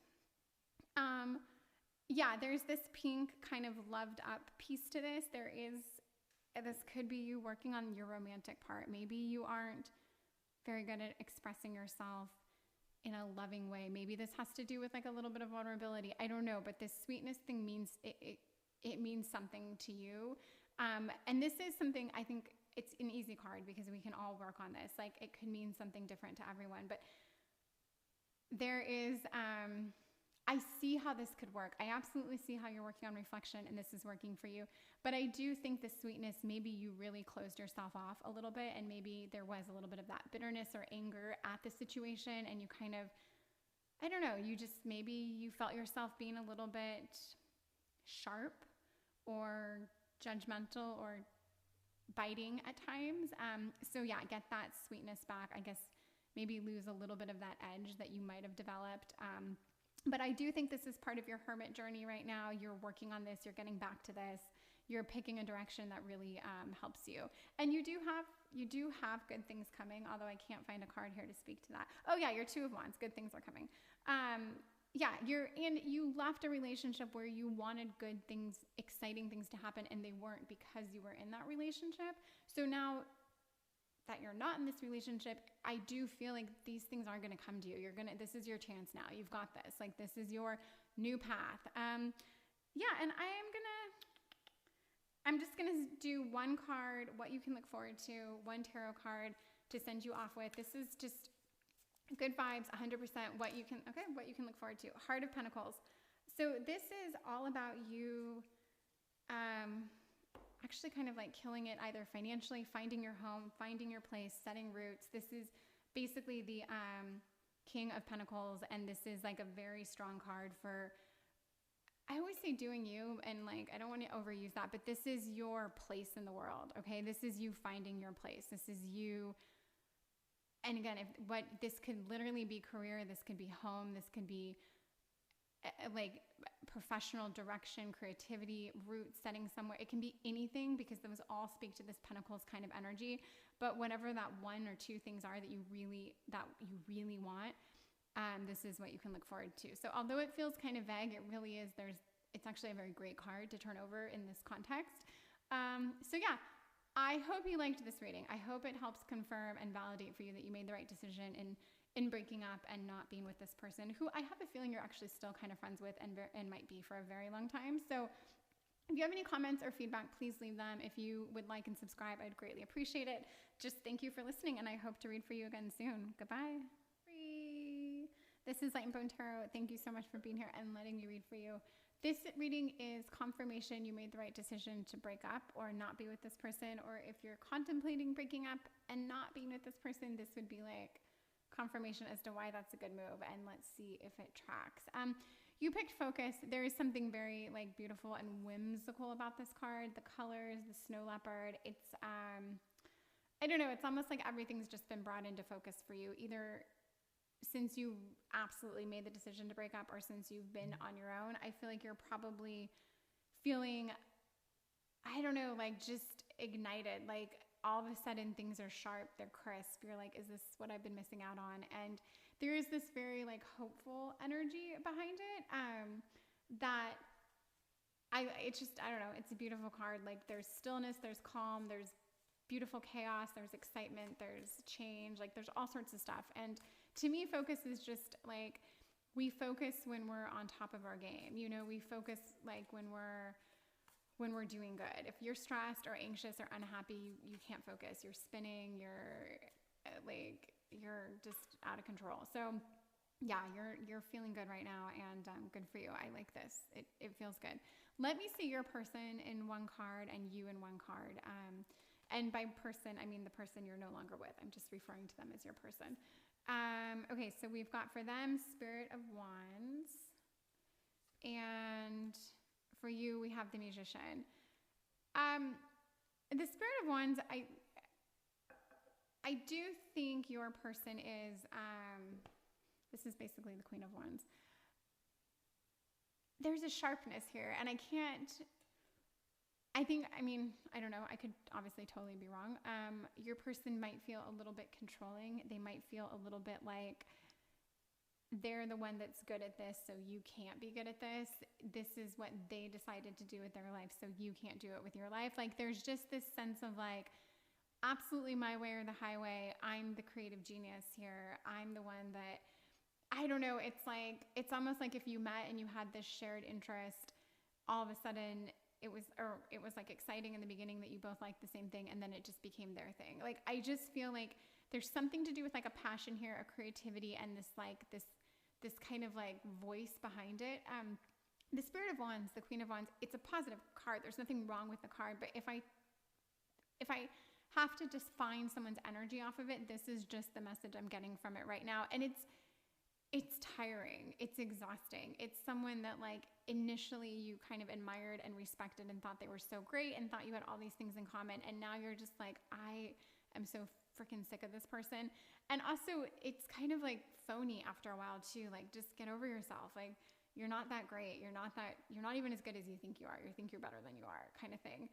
There's this pink kind of loved up piece to this. This could be you working on your romantic part. Maybe you aren't very good at expressing yourself in a loving way. Maybe this has to do with like a little bit of vulnerability. I don't know, but this sweetness thing means it means something to you. And this is something, I think it's an easy card, because we can all work on this. Like it could mean something different to everyone, but there is, I see how this could work. I absolutely see how you're working on reflection, and this is working for you. But I do think the sweetness, maybe you really closed yourself off a little bit, and maybe there was a little bit of that bitterness or anger at the situation, and you kind of, I don't know, maybe you felt yourself being a little bit sharp or judgmental or biting at times. Get that sweetness back. I guess maybe lose a little bit of that edge that you might have developed. But I do think this is part of your hermit journey right now. You're working on this. You're getting back to this. You're picking a direction that really helps you. And you do have good things coming, although I can't find a card here to speak to that. Oh yeah, your Two of Wands. Good things are coming. Yeah, you left a relationship where you wanted good things, exciting things to happen, and they weren't because you were in that relationship. So now that you're not in this relationship, I do feel like these things aren't going to come to you. This is your chance now. You've got this. Like, this is your new path. Yeah, and I'm just going to do one card, what you can look forward to, one tarot card to send you off with. This is just good vibes, 100%, what you can look forward to. Heart of Pentacles. So this is all about you, actually kind of like killing it either financially, finding your home, finding your place, setting roots. This is basically the King of Pentacles, and this is like a very strong card for, I always say doing you, and like, I don't want to overuse that, but this is your place in the world, okay? This is you finding your place. This is you, and again, this could literally be career, this could be home, this could be like professional direction, creativity, roots, setting somewhere. It can be anything, because those all speak to this Pentacles kind of energy. But whatever that one or two things are that you really want, this is what you can look forward to. So although it feels kind of vague, it really is. It's actually a very great card to turn over in this context. So yeah, I hope you liked this reading. I hope it helps confirm and validate for you that you made the right decision in breaking up and not being with this person, who I have a feeling you're actually still kind of friends with and might be for a very long time. So if you have any comments or feedback, please leave them. If you would like and subscribe, I'd greatly appreciate it. Just thank you for listening, and I hope to read for you again soon. Goodbye. This is Light and Bone Tarot. Thank you so much for being here and letting me read for you. This reading is confirmation you made the right decision to break up or not be with this person, or if you're contemplating breaking up and not being with this person, this would be like confirmation as to why that's a good move, and let's see if it tracks. You picked Focus. There is something very like beautiful and whimsical about this card. The colors, the snow leopard. It's I don't know, it's almost like everything's just been brought into focus for you, either since you absolutely made the decision to break up or since you've been on your own. I feel like you're probably feeling, I don't know, like just ignited, like all of a sudden things are sharp, they're crisp. You're like, is this what I've been missing out on? And there is this very like hopeful energy behind it, that I don't know, it's a beautiful card. Like, there's stillness, there's calm, there's beautiful chaos, there's excitement, there's change, like there's all sorts of stuff. And to me, focus is just like, we focus when we're on top of our game. You know, we focus like when we're doing good. If you're stressed or anxious or unhappy, you can't focus. You're spinning, you're just out of control. So yeah, you're feeling good right now, and good for you. I like this. It feels good. Let me see your person in one card and you in one card. And by person, I mean the person you're no longer with. I'm just referring to them as your person. Okay, so we've got for them Spirit of Wands, and for you we have the Magician. The Spirit of Wands, I do think your person is, this is basically the Queen of Wands. There's a sharpness here, and I don't know, I could obviously totally be wrong. Your person might feel a little bit controlling. They might feel a little bit like they're the one that's good at this, so you can't be good at this. This is what they decided to do with their life, so you can't do it with your life. Like, there's just this sense of like, absolutely my way or the highway. I'm the creative genius here. I'm the one that, I don't know, it's almost like if you met and you had this shared interest, all of a sudden it was like exciting in the beginning that you both liked the same thing, and then it just became their thing. Like, I just feel like there's something to do with like a passion here, a creativity, and this kind of like voice behind it. The Spirit of Wands, the Queen of Wands, it's a positive card. There's nothing wrong with the card, but if I have to just find someone's energy off of it, this is just the message I'm getting from it right now. And it's tiring. It's exhausting. It's someone that like initially you kind of admired and respected and thought they were so great and thought you had all these things in common. And now you're just like, I am so freaking sick of this person. And also it's kind of like phony after a while too. Like, just get over yourself. Like, you're not that great. You're not even as good as you think you are. You think you're better than you are, kind of thing.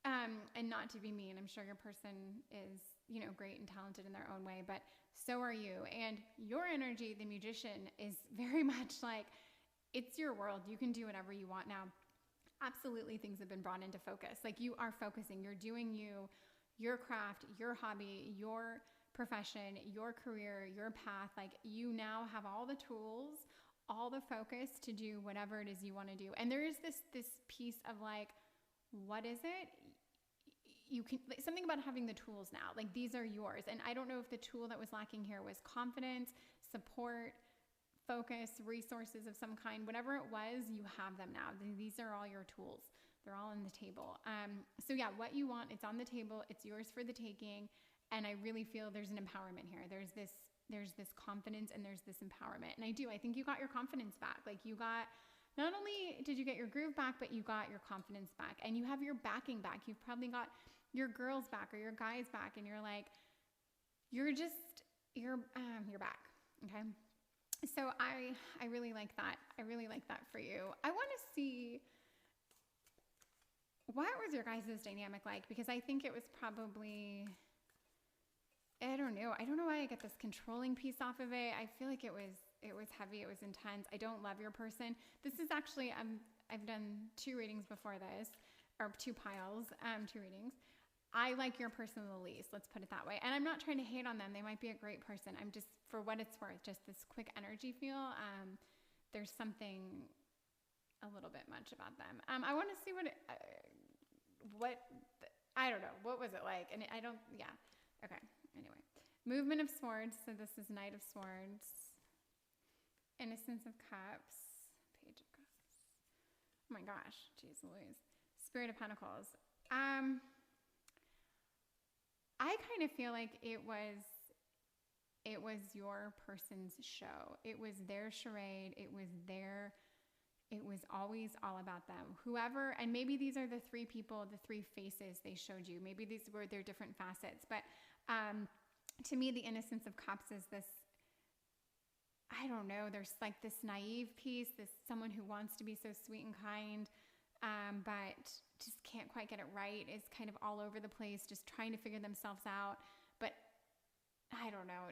And not to be mean, I'm sure your person is, you know, great and talented in their own way, but so are you. And your energy, the Magician, is very much like, it's your world. You can do whatever you want now. Absolutely, things have been brought into focus. Like, you are focusing, you're doing you, your craft, your hobby, your profession, your career, your path. Like, you now have all the tools, all the focus to do whatever it is you want to do. And there is this piece of like, what is it? You can, like, something about having the tools now, like, these are yours. And I don't know if the tool that was lacking here was confidence, support, focus, resources of some kind. Whatever it was, you have them now. These are all your tools. They're all on the table. So yeah, what you want, it's on the table. It's yours for the taking. And I really feel there's an empowerment here. There's this confidence and there's this empowerment. And I think you got your confidence back. Like, you got, not only did you get your groove back, but you got your confidence back, and you have your backing back. You've probably got your girls back or your guys back, and you're like, you're back. Okay. So I really like that. I really like that for you. I want to see, what was your guys' dynamic like? Because I think it was probably, I don't know why I get this controlling piece off of it. I feel like it was heavy. It was intense. I don't love your person. This is actually, I've done 2 readings before this, or 2 piles, 2 readings. I like your person the least, let's put it that way. And I'm not trying to hate on them. They might be a great person. I'm just, for what it's worth, just this quick energy feel. There's something a little bit much about them. I want to see I don't know. What was it like? And okay. Anyway, Movement of Swords. So this is Knight of Swords. Innocence of Cups. Page of Cups. Oh my gosh. Jeez Louise. Spirit of Pentacles. I kind of feel like it was your person's show. It was their charade. It was always all about them. Whoever, and maybe these are the 3 people, the 3 faces they showed you. Maybe these were their different facets. But to me, the Innocence of Cups is this, I don't know, there's like this naive piece, this someone who wants to be so sweet and kind, but just can't quite get it right, is kind of all over the place, just trying to figure themselves out. But I don't know,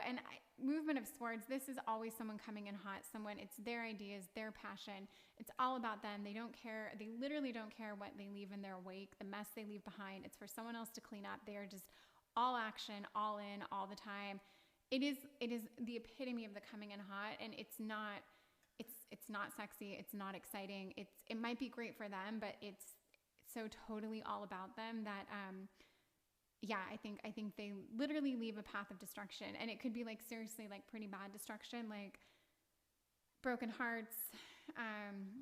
And Movement of Swords, this is always someone coming in hot, it's their ideas, their passion. It's all about them. They don't care. They literally don't care what they leave in their wake, the mess they leave behind. It's for someone else to clean up. They are just all action, all in, all the time. It is the epitome of the coming in hot, and it's not sexy. It's not exciting. It might be great for them, but it's so totally all about them that, I think they literally leave a path of destruction, and it could be like, seriously, like pretty bad destruction, like broken hearts,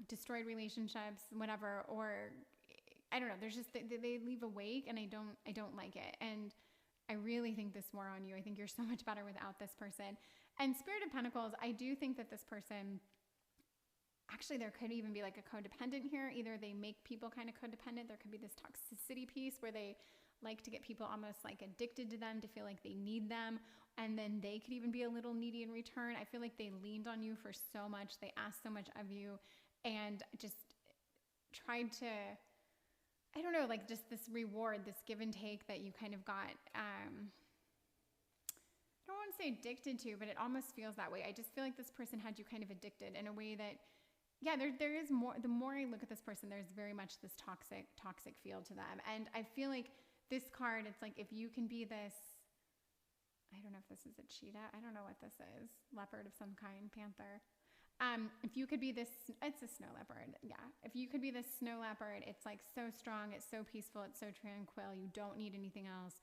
destroyed relationships, whatever, or I don't know. There's just, they leave a wake, and I don't like it. And I really think this wore on you. I think you're so much better without this person. And Spirit of Pentacles, I do think that this person, actually, there could even be like a codependent here. Either they make people kind of codependent. There could be this toxicity piece where they like to get people almost like addicted to them, to feel like they need them. And then they could even be a little needy in return. I feel like they leaned on you for so much. They asked so much of you, and just tried to, I don't know, like just this reward, this give and take that you kind of got, I don't want to say addicted to, but it almost feels that way. I just feel like this person had you kind of addicted in a way that, there is more. The more I look at this person, there's very much this toxic feel to them. And I feel like this card, it's like, if you can be this, I don't know if this is a cheetah. I don't know what this is. Leopard of some kind, panther. If you could be this, it's a snow leopard. Yeah. If you could be this snow leopard, it's like so strong. It's so peaceful. It's so tranquil. You don't need anything else.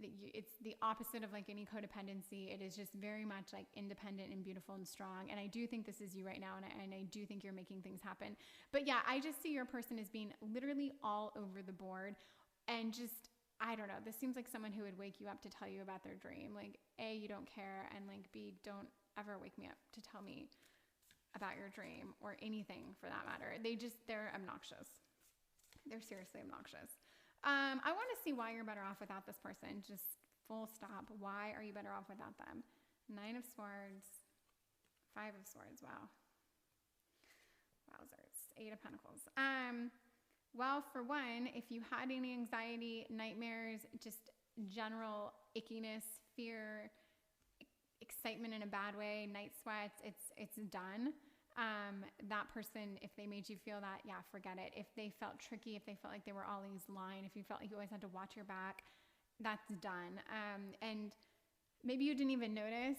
It's the opposite of like any codependency. It is just very much like independent and beautiful and strong. And I do think this is you right now. And I do think you're making things happen. But yeah, I just see your person as being literally all over the board, and just, I don't know, this seems like someone who would wake you up to tell you about their dream. Like, A, you don't care, and like, B, don't ever wake me up to tell me about your dream or anything for that matter. They're obnoxious. They're seriously obnoxious. I want to see why you're better off without this person. Just full stop. Why are you better off without them? 9 of Swords, 5 of Swords. Wow. Wowzers. 8 of Pentacles. Well, for one, if you had any anxiety, nightmares, just general ickiness, fear, excitement in a bad way, night sweats, it's done. That person, if they made you feel that, yeah, forget it. If they felt tricky, if they felt like they were always lying, if you felt like you always had to watch your back, that's done. And maybe you didn't even notice,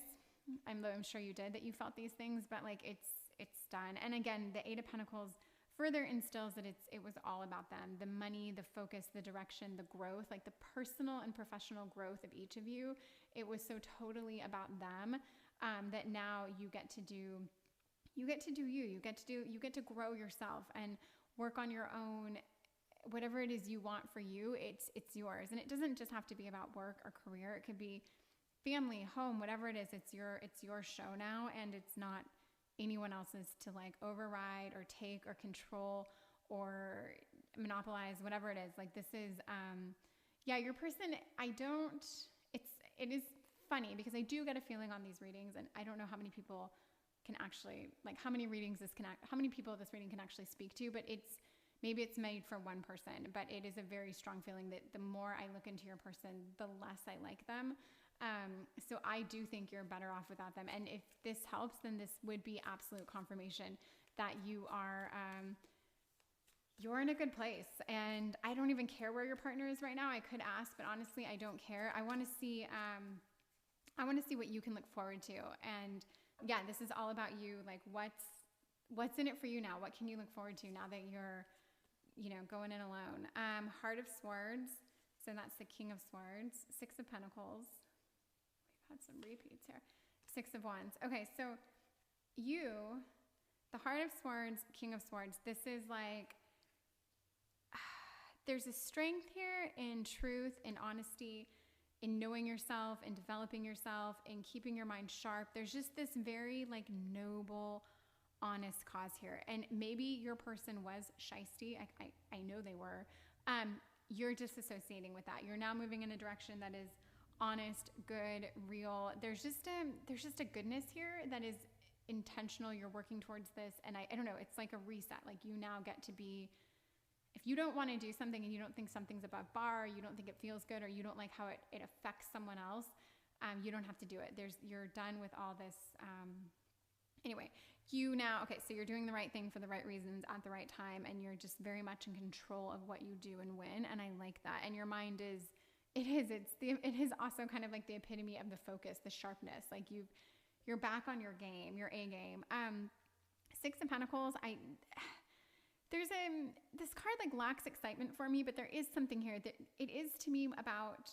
I'm sure you did, that you felt these things, but like it's done. And again, the 8 of Pentacles further instills that it was all about them. The money, the focus, the direction, the growth, like the personal and professional growth of each of you. It was so totally about them, that now you get to do you. You get to grow yourself and work on your own, whatever it is you want for you, it's yours. And it doesn't just have to be about work or career. It could be family, home, whatever it is, it's your show now, and it's not anyone else's to like override or take or control or monopolize, whatever it is. Like this is, your person, it is funny because I do get a feeling on these readings, and I don't know how many people can actually, like how many people this reading can actually speak to, but maybe it's made for one person, but it is a very strong feeling that the more I look into your person, the less I like them. So I do think you're better off without them. And if this helps, then this would be absolute confirmation that you're in a good place. And I don't even care where your partner is right now. I could ask, but honestly, I don't care. I want to see what you can look forward to. And yeah, this is all about you. Like what's in it for you now? What can you look forward to now that you're, going in alone? Heart of Swords. So that's the King of Swords. 6 of Pentacles. We've had some repeats here. 6 of Wands. Okay, so the Heart of Swords, King of Swords, this is like, there's a strength here in truth, in honesty, in knowing yourself, in developing yourself, in keeping your mind sharp. There's just this very like noble, honest cause here. And maybe your person was shysty. I know they were. You're disassociating with that. You're now moving in a direction that is honest, good, real. There's just a goodness here that is intentional. You're working towards this. And I don't know, it's like a reset. Like you now get to be, if you don't want to do something and you don't think something's above bar, you don't think it feels good, or you don't like how it affects someone else, you don't have to do it. You're done with all this. Anyway, so you're doing the right thing for the right reasons at the right time, and you're just very much in control of what you do and when, and I like that. And your mind it is also kind of like the epitome of the focus, the sharpness. Like you're back on your game, your A game. 6 of Pentacles, this card like lacks excitement for me, but there is something here that it is to me about,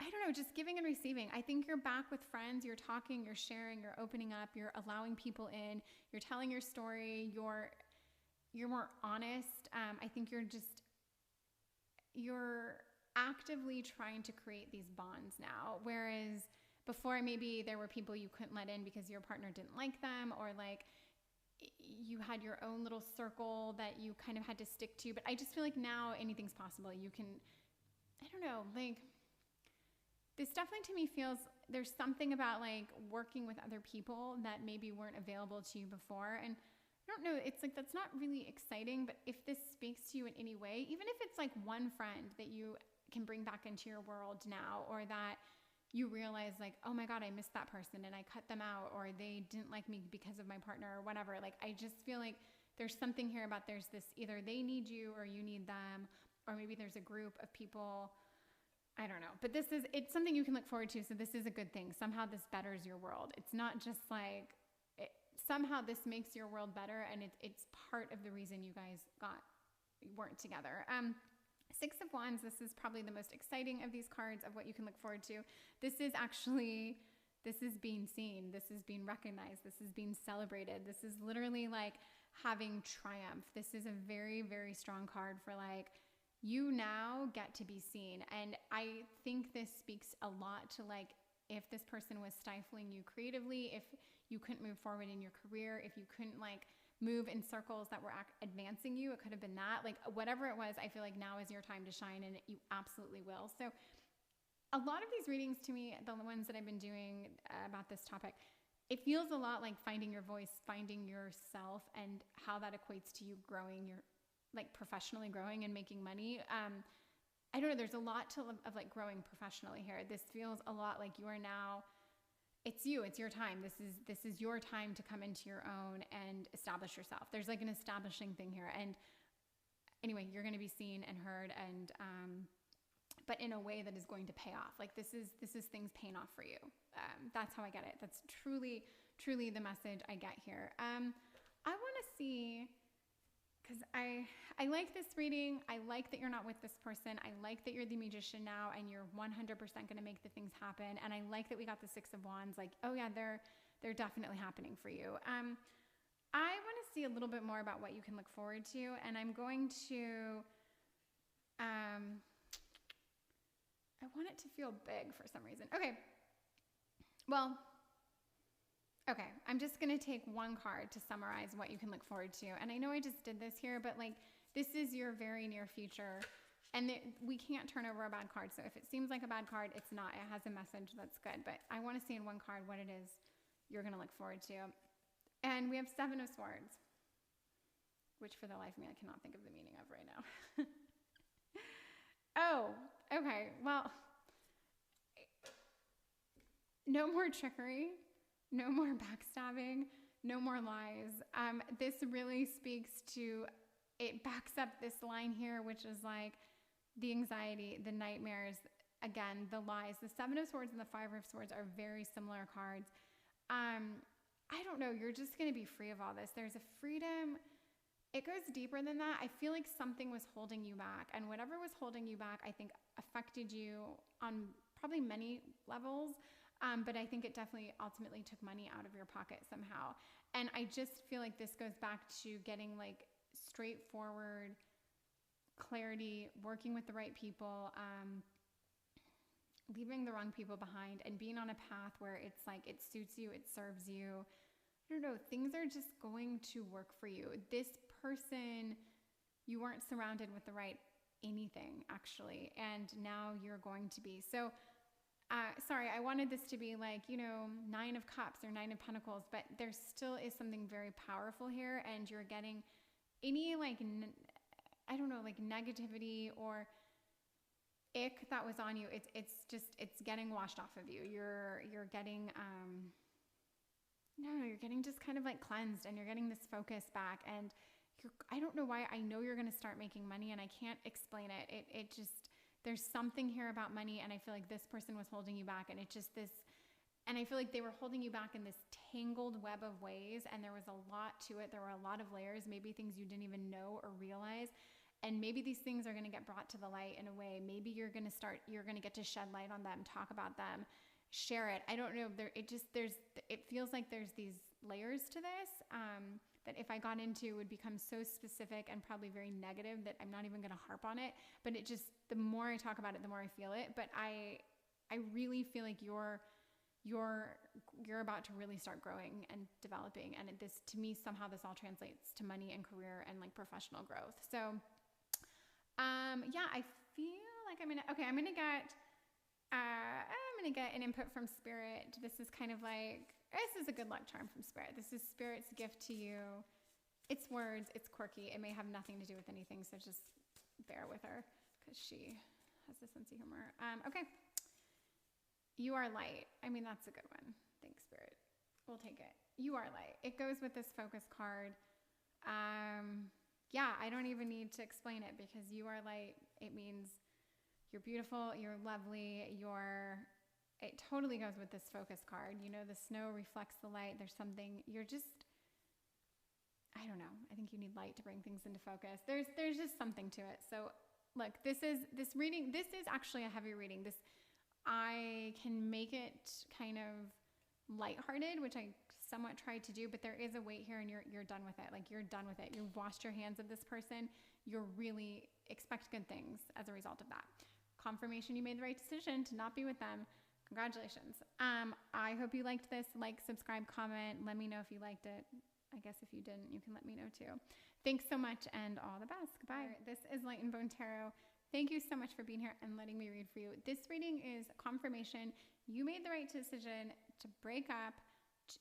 I don't know, just giving and receiving. I think you're back with friends, you're talking, you're sharing, you're opening up, you're allowing people in, you're telling your story, you're more honest. I think you're actively trying to create these bonds now. Whereas before, maybe there were people you couldn't let in because your partner didn't like them, or like you had your own little circle that you kind of had to stick to. But I just feel like now anything's possible. You can, I don't know, like this definitely to me feels there's something about like working with other people that maybe weren't available to you before. And I don't know, it's like that's not really exciting, but if this speaks to you in any way, even if it's like one friend that you can bring back into your world now, or that you realize like, oh my God, I missed that person and I cut them out, or they didn't like me because of my partner or whatever. Like, I just feel like there's something here about there's this, either they need you or you need them, or maybe there's a group of people. I don't know, but it's something you can look forward to. So this is a good thing. Somehow this betters your world. It's not just like, somehow this makes your world better. And it's part of the reason you guys weren't together. 6 of Wands, this is probably the most exciting of these cards of what you can look forward to. This is being seen. This is being recognized. This is being celebrated. This is literally like having triumph. This is a very, very strong card for like, you now get to be seen. And I think this speaks a lot to like, if this person was stifling you creatively, if you couldn't move forward in your career, if you couldn't like move in circles that were advancing you. It could have been that, like whatever it was, I feel like now is your time to shine, and you absolutely will. So a lot of these readings to me, the ones that I've been doing about this topic, it feels a lot like finding your voice, finding yourself, and how that equates to you growing your, like professionally growing and making money. I don't know, there's a lot of like growing professionally here. This feels a lot like you are now, it's you, it's your time. This is your time to come into your own and establish yourself. There's like an establishing thing here. And anyway, you're going to be seen and heard, and, but in a way that is going to pay off. Like this is things paying off for you. That's how I get it. That's truly, truly the message I get here. I want to see, because I like this reading. I like that you're not with this person. I like that you're the magician now and you're 100% going to make the things happen. And I like that we got the Six of Wands. Like, oh yeah, they're definitely happening for you. I want to see a little bit more about what you can look forward to. And I'm going to, I want it to feel big for some reason. Okay. Well, okay, I'm just going to take one card to summarize what you can look forward to. And I know I just did this here, but like this is your very near future, and we can't turn over a bad card. So if it seems like a bad card, it's not. It has a message that's good. But I want to see in one card what it is you're going to look forward to. And we have Seven of Swords, which for the life of me, I cannot think of the meaning of right now. Oh, okay. Well, no more trickery. No more backstabbing, no more lies. This really speaks to, it backs up this line here, which is like the anxiety, the nightmares, again, the lies. The Seven of Swords and the Five of Swords are very similar cards. I don't know, you're just going to be free of all this. There's a freedom. It goes deeper than that. I feel like something was holding you back, and whatever was holding you back, I think affected you on probably many levels. But I think it definitely ultimately took money out of your pocket somehow. And I just feel like this goes back to getting like straightforward clarity, working with the right people, leaving the wrong people behind, and being on a path where it's like it suits you, it serves you. I don't know, things are just going to work for you. This person, you weren't surrounded with the right anything actually, and now you're going to be. So sorry, I wanted this to be like, you know, Nine of Cups or Nine of Pentacles, but there still is something very powerful here, and you're getting any like, I don't know, like negativity or ick that was on you. It's getting washed off of you. You're getting, you're getting just kind of like cleansed, and you're getting this focus back, and I don't know why. I know you're going to start making money, and I can't explain it. It just, there's something here about money, and I feel like this person was holding you back, and it's just this, and I feel like they were holding you back in this tangled web of ways, and there was a lot to it. There were a lot of layers, maybe things you didn't even know or realize, and maybe these things are going to get brought to the light in a way. Maybe you're going to get to shed light on them, talk about them, share it. I don't know. It feels like there's these layers to this, that if I got into would become so specific and probably very negative that I'm not even going to harp on it. But it just, the more I talk about it, the more I feel it. But I really feel like you're about to really start growing and developing. And this, to me, somehow this all translates to money and career and like professional growth. So, yeah, I feel like I'm going to get an input from Spirit. This is kind of like, this is a good luck charm from Spirit. This is Spirit's gift to you. It's words, it's quirky. It may have nothing to do with anything, so just bear with her because she has a sense of humor. Okay. You are light. I mean, that's a good one. Thanks, Spirit. We'll take it. You are light. It goes with this focus card. Yeah, I don't even need to explain it because you are light. It means you're beautiful, you're lovely, it totally goes with this focus card. You know, the snow reflects the light. There's something, I don't know. I think you need light to bring things into focus. There's just something to it. So look, this is actually a heavy reading. I can make it kind of lighthearted, which I somewhat tried to do, but there is a weight here, and you're done with it. Like, you're done with it. You've washed your hands of this person. You're really expect good things as a result of that. Confirmation you made the right decision to not be with them. Congratulations. I hope you liked this. Like, subscribe, comment. Let me know if you liked it. I guess if you didn't, you can let me know too. Thanks so much and all the best. Goodbye. This is Light and Bone Tarot. Thank you so much for being here and letting me read for you. This reading is confirmation. You made the right decision to break up.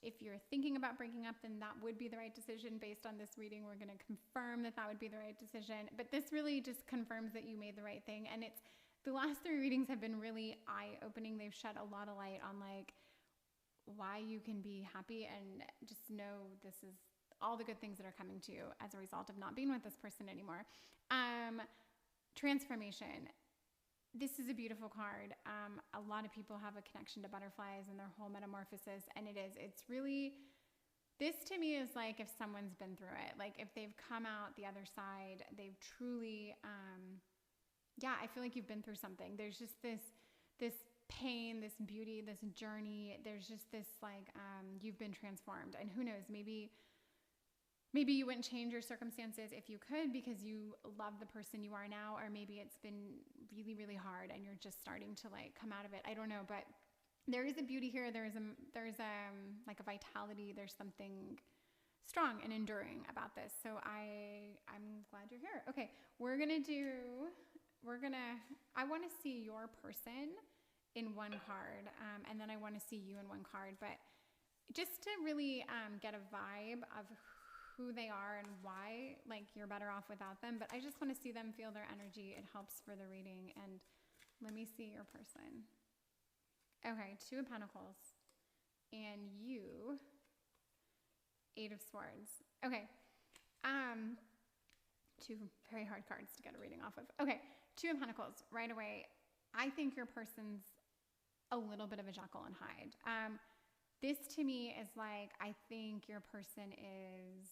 If you're thinking about breaking up, then that would be the right decision. Based on this reading, we're going to confirm that that would be the right decision. But this really just confirms that you made the right thing. And the last 3 readings have been really eye-opening. They've shed a lot of light on like why you can be happy and just know this is all the good things that are coming to you as a result of not being with this person anymore. Transformation. This is a beautiful card. A lot of people have a connection to butterflies and their whole metamorphosis, and it's really, this to me is like if someone's been through it, like if they've come out the other side, they've truly, I feel like you've been through something. There's just this pain, this beauty, this journey. There's just this like, you've been transformed, and who knows, maybe you wouldn't change your circumstances if you could because you love the person you are now, or maybe it's been really, really hard and you're just starting to like come out of it. I don't know, but there is a beauty here. There's like a vitality. There's something strong and enduring about this. So I'm glad you're here. Okay, I want to see your person in one card, and then I want to see you in one card, but just to really get a vibe of who they are and why, like, you're better off without them. But I just want to see them, feel their energy. It helps for the reading. And let me see your person. Okay, 2 of Pentacles. And you, 8 of Swords. Okay. 2 very hard cards to get a reading off of. Okay, 2 of Pentacles. Right away, I think your person's a little bit of a Jekyll and Hyde. This to me is like, I think your person is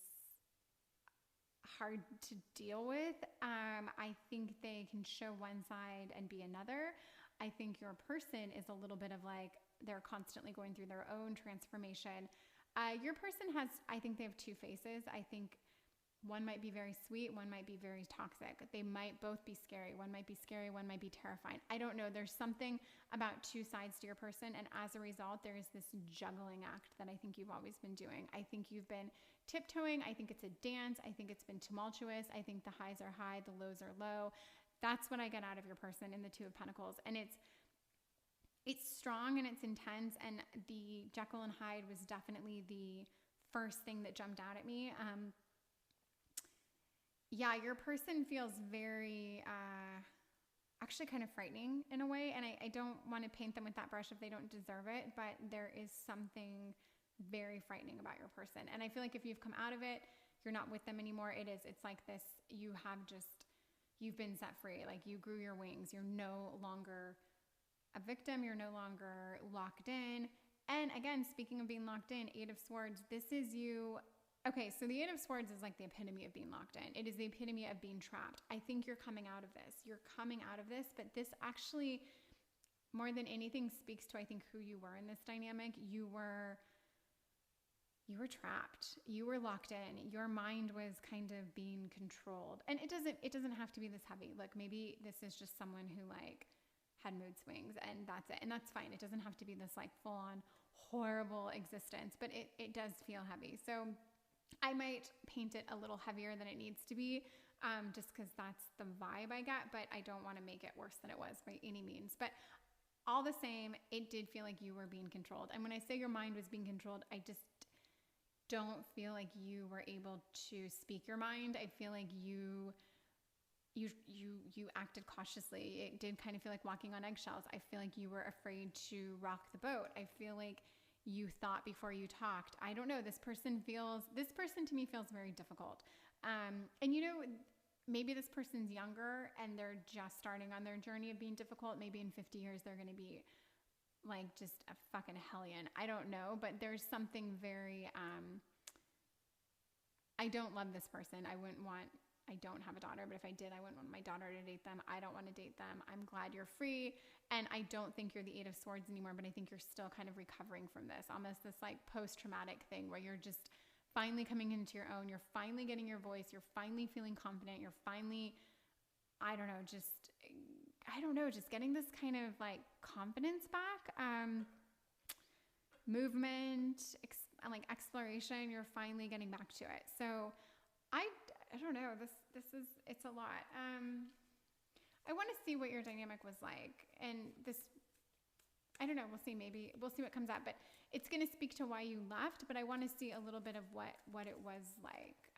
hard to deal with. I think they can show one side and be another. I think your person is a little bit of like, they're constantly going through their own transformation. Your person I think they have 2 faces. I think one might be very sweet, one might be very toxic. They might both be scary. One might be scary, one might be terrifying. I don't know. There's something about 2 sides to your person, and as a result, there is this juggling act that I think you've always been doing. I think you've been tiptoeing. I think it's a dance. I think it's been tumultuous. I think the highs are high, the lows are low. That's what I get out of your person in the 2 of Pentacles, and it's strong and it's intense, and the Jekyll and Hyde was definitely the first thing that jumped out at me. Your person feels very, actually kind of frightening in a way. And I don't want to paint them with that brush if they don't deserve it, but there is something very frightening about your person. And I feel like if you've come out of it, you're not with them anymore. It's like this, you've been set free. Like you grew your wings. You're no longer a victim. You're no longer locked in. And again, speaking of being locked in, 8 of Swords, this is you. Okay, so the 8 of Swords is like the epitome of being locked in. It is the epitome of being trapped. I think you're coming out of this. You're coming out of this, but this actually, more than anything, speaks to, I think, who you were in this dynamic. You were trapped. You were locked in. Your mind was kind of being controlled. And it doesn't have to be this heavy. Like maybe this is just someone who like had mood swings and that's it. And that's fine. It doesn't have to be this like full on horrible existence, but it does feel heavy. So I might paint it a little heavier than it needs to be, just because that's the vibe I get, but I don't want to make it worse than it was by any means. But all the same, it did feel like you were being controlled. And when I say your mind was being controlled, I just don't feel like you were able to speak your mind. I feel like you acted cautiously. It did kind of feel like walking on eggshells. I feel like you were afraid to rock the boat. I feel like you thought before you talked. I don't know. This person to me feels very difficult. And you know, maybe this person's younger and they're just starting on their journey of being difficult. Maybe in 50 years, they're going to be like just a fucking hellion. I don't know, but there's something very, I don't love this person. I don't have a daughter, but if I did, I wouldn't want my daughter to date them. I don't want to date them. I'm glad you're free. And I don't think you're the 8 of Swords anymore, but I think you're still kind of recovering from this, almost this like post-traumatic thing where you're just finally coming into your own. You're finally getting your voice. You're finally feeling confident. You're finally, just getting this kind of like confidence back. Movement, like exploration, you're finally getting back to it. So I don't know, it's a lot. I want to see what your dynamic was like, and this, I don't know, we'll see what comes up, but it's going to speak to why you left, but I want to see a little bit of what it was like.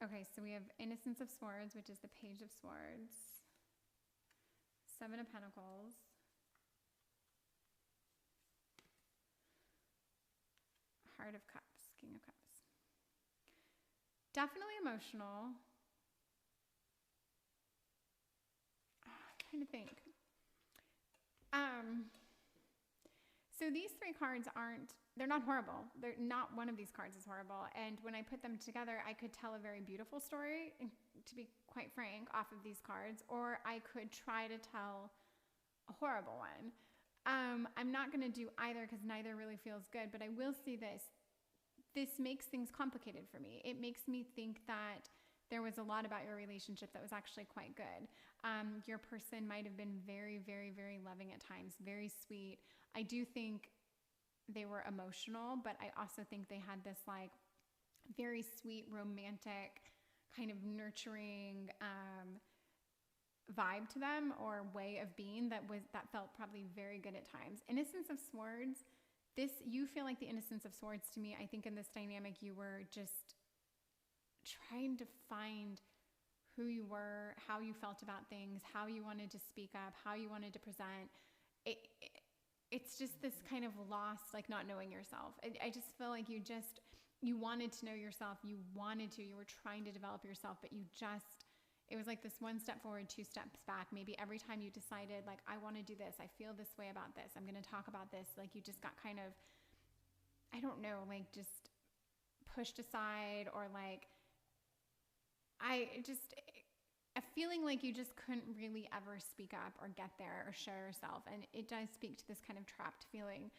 Okay, so we have Innocence of Swords, which is the Page of Swords, Seven of Pentacles, Heart of Cups, King of Cups. Definitely emotional. I'm trying to think. So these three cards they're not horrible. They're not one of these cards is horrible. And when I put them together, I could tell a very beautiful story, to be quite frank, off of these cards, or I could try to tell a horrible one. I'm not going to do either because neither really feels good, but I will see this. This makes things complicated for me. It makes me think that there was a lot about your relationship that was actually quite good. Your person might have been very, very, very loving at times, very sweet. I do think they were emotional, but I also think they had this like very sweet, romantic, kind of nurturing vibe to them, or way of being that felt probably very good at times. Innocence of Swords, you feel like the Innocence of Swords to me. I think in this dynamic you were just trying to find who you were, how you felt about things, how you wanted to speak up, how you wanted to present. It's just this kind of lost, like not knowing yourself. I just feel like you wanted to know yourself. You were trying to develop yourself, but it was like this one step forward, two steps back. Maybe every time you decided like, I want to do this, I feel this way about this, I'm going to talk about this. Like you just got kind of, I don't know, like just pushed aside, or like, a feeling like you just couldn't really ever speak up or get there or show yourself. And it does speak to this kind of trapped feeling.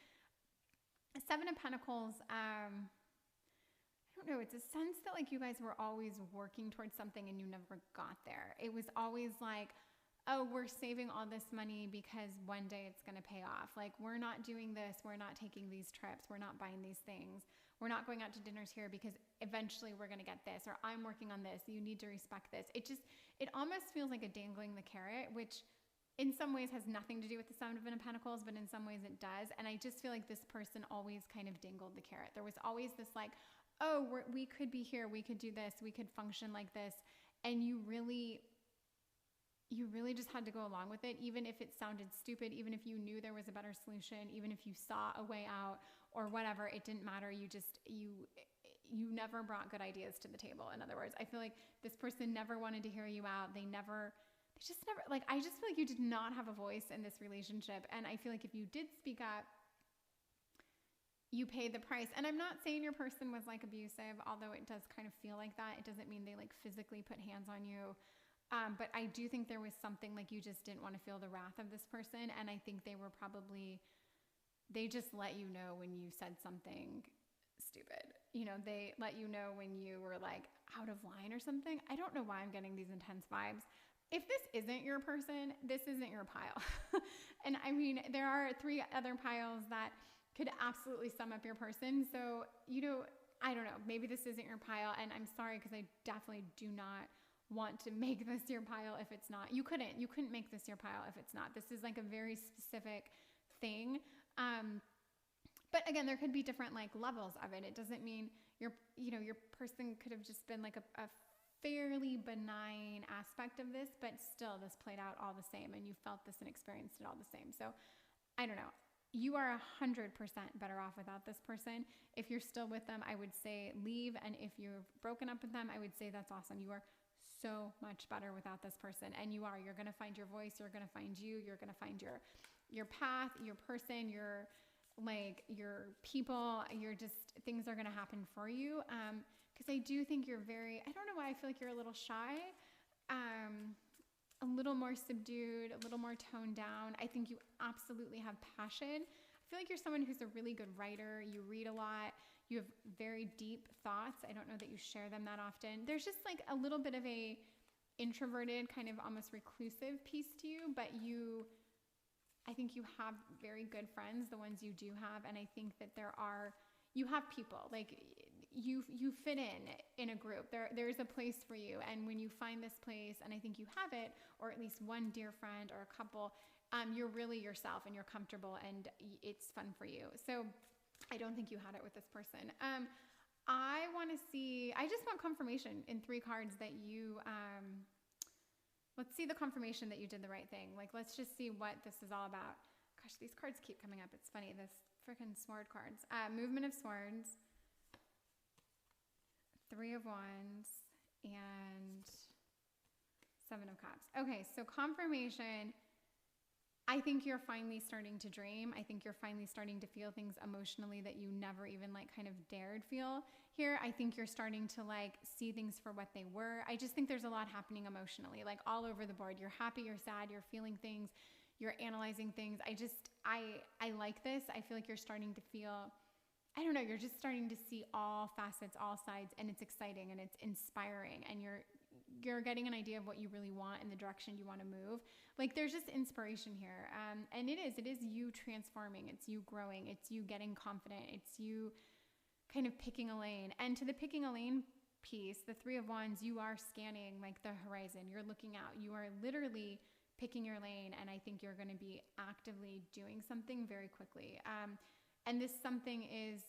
Seven of Pentacles, I don't know, it's a sense that like you guys were always working towards something and you never got there. It was always like, oh, we're saving all this money because one day it's going to pay off. Like, we're not doing this. We're not taking these trips. We're not buying these things. We're not going out to dinners here because eventually we're going to get this, or I'm working on this. You need to respect this. It almost feels like a dangling the carrot, which in some ways has nothing to do with the Seven of Pentacles, but in some ways it does. And I just feel like this person always kind of dangled the carrot. There was always this like, oh, we could be here. We could do this. We could function like this. And you really just had to go along with it, even if it sounded stupid, even if you knew there was a better solution, even if you saw a way out or whatever, it didn't matter. You never brought good ideas to the table. In other words, I feel like this person never wanted to hear you out. I just feel like you did not have a voice in this relationship. And I feel like if you did speak up, you paid the price. And I'm not saying your person was like abusive, although it does kind of feel like that. It doesn't mean they like physically put hands on you. But I do think there was something like you just didn't want to feel the wrath of this person. And I think they just let you know when you said something stupid. They let you know when you were like out of line or something. I don't know why I'm getting these intense vibes. If this isn't your person, this isn't your pile. And I mean, there are 3 other piles that could absolutely sum up your person. So, I don't know, maybe this isn't your pile, and I'm sorry, because I definitely do not want to make this your pile if it's not. You couldn't make this your pile if it's not. This is like a very specific thing. But again, there could be different like levels of it. It doesn't mean your person could have just been like a fairly benign aspect of this, but still this played out all the same, and you felt this and experienced it all the same. So I don't know. You are 100% better off without this person. If you're still with them, I would say leave. And if you've broken up with them, I would say that's awesome. You are so much better without this person. And you're going to find your voice. You're going to find you. You're going to find your path, your person, your people. Things are going to happen for you. Because I do think you're I don't know why I feel like you're a little shy. A little more subdued, a little more toned down. I think you absolutely have passion. I feel like you're someone who's a really good writer. You read a lot. You have very deep thoughts. I don't know that you share them that often. There's just like a little bit of a introverted, kind of almost reclusive piece to you, but I think you have very good friends, the ones you do have. And I think that you have people, like you fit in a group. There's a place for you. And when you find this place, and I think you have it, or at least one dear friend or a couple, you're really yourself and you're comfortable and it's fun for you. So I don't think you had it with this person. I just want confirmation in 3 cards that you, let's see the confirmation that you did the right thing. Like, let's just see what this is all about. Gosh, these cards keep coming up. It's funny. This freaking sword cards. Movement of Swords, 3 of Wands, and 7 of Cups. Okay, so confirmation. I think you're finally starting to dream. I think you're finally starting to feel things emotionally that you never even like kind of dared feel here. I think you're starting to like see things for what they were. I just think there's a lot happening emotionally, like all over the board. You're happy, you're sad, you're feeling things, you're analyzing things. I like this. I feel like you're starting to feel, I don't know, you're just starting to see all facets, all sides, and it's exciting and it's inspiring, and you're getting an idea of what you really want and the direction you want to move. Like, there's just inspiration here. And it is you transforming. It's you growing. It's you getting confident. It's you kind of picking a lane. And to the picking a lane piece, the 3 of Wands, you are scanning like the horizon. You're looking out. You are literally picking your lane. And I think you're going to be actively doing something very quickly. And this something is,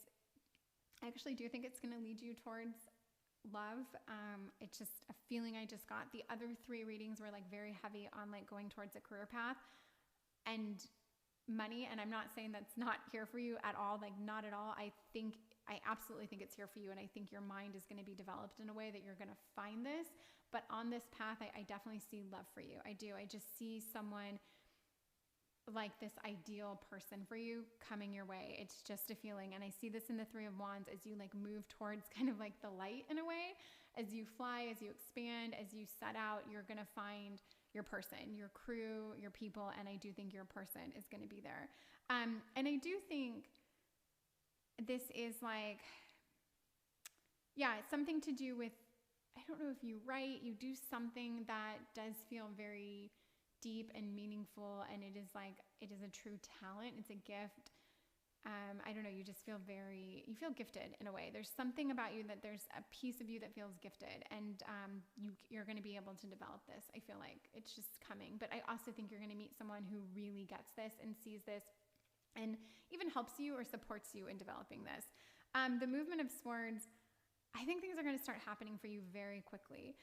I actually do think it's going to lead you towards love. It's just a feeling I just got. The other 3 readings were like very heavy on like going towards a career path and money. And I'm not saying that's not here for you at all. Like, not at all. I absolutely think it's here for you. And I think your mind is going to be developed in a way that you're going to find this. But on this path, I definitely see love for you. I do. I just see someone like this ideal person for you coming your way. It's just a feeling. And I see this in the 3 of Wands as you like move towards kind of like the light in a way. As you fly, as you expand, as you set out, you're going to find your person, your crew, your people. And I do think your person is going to be there. And I do think this is like, yeah, it's something to do with, I don't know if you write, you do something that does feel very deep and meaningful, and it is a true talent. It's a gift. I don't know, you just feel you feel gifted in a way. There's something about you that there's a piece of you that feels gifted, and you're going to be able to develop this. I feel like it's just coming. But I also think you're going to meet someone who really gets this and sees this and even helps you or supports you in developing this. The movement of swords, I think things are going to start happening for you very quickly.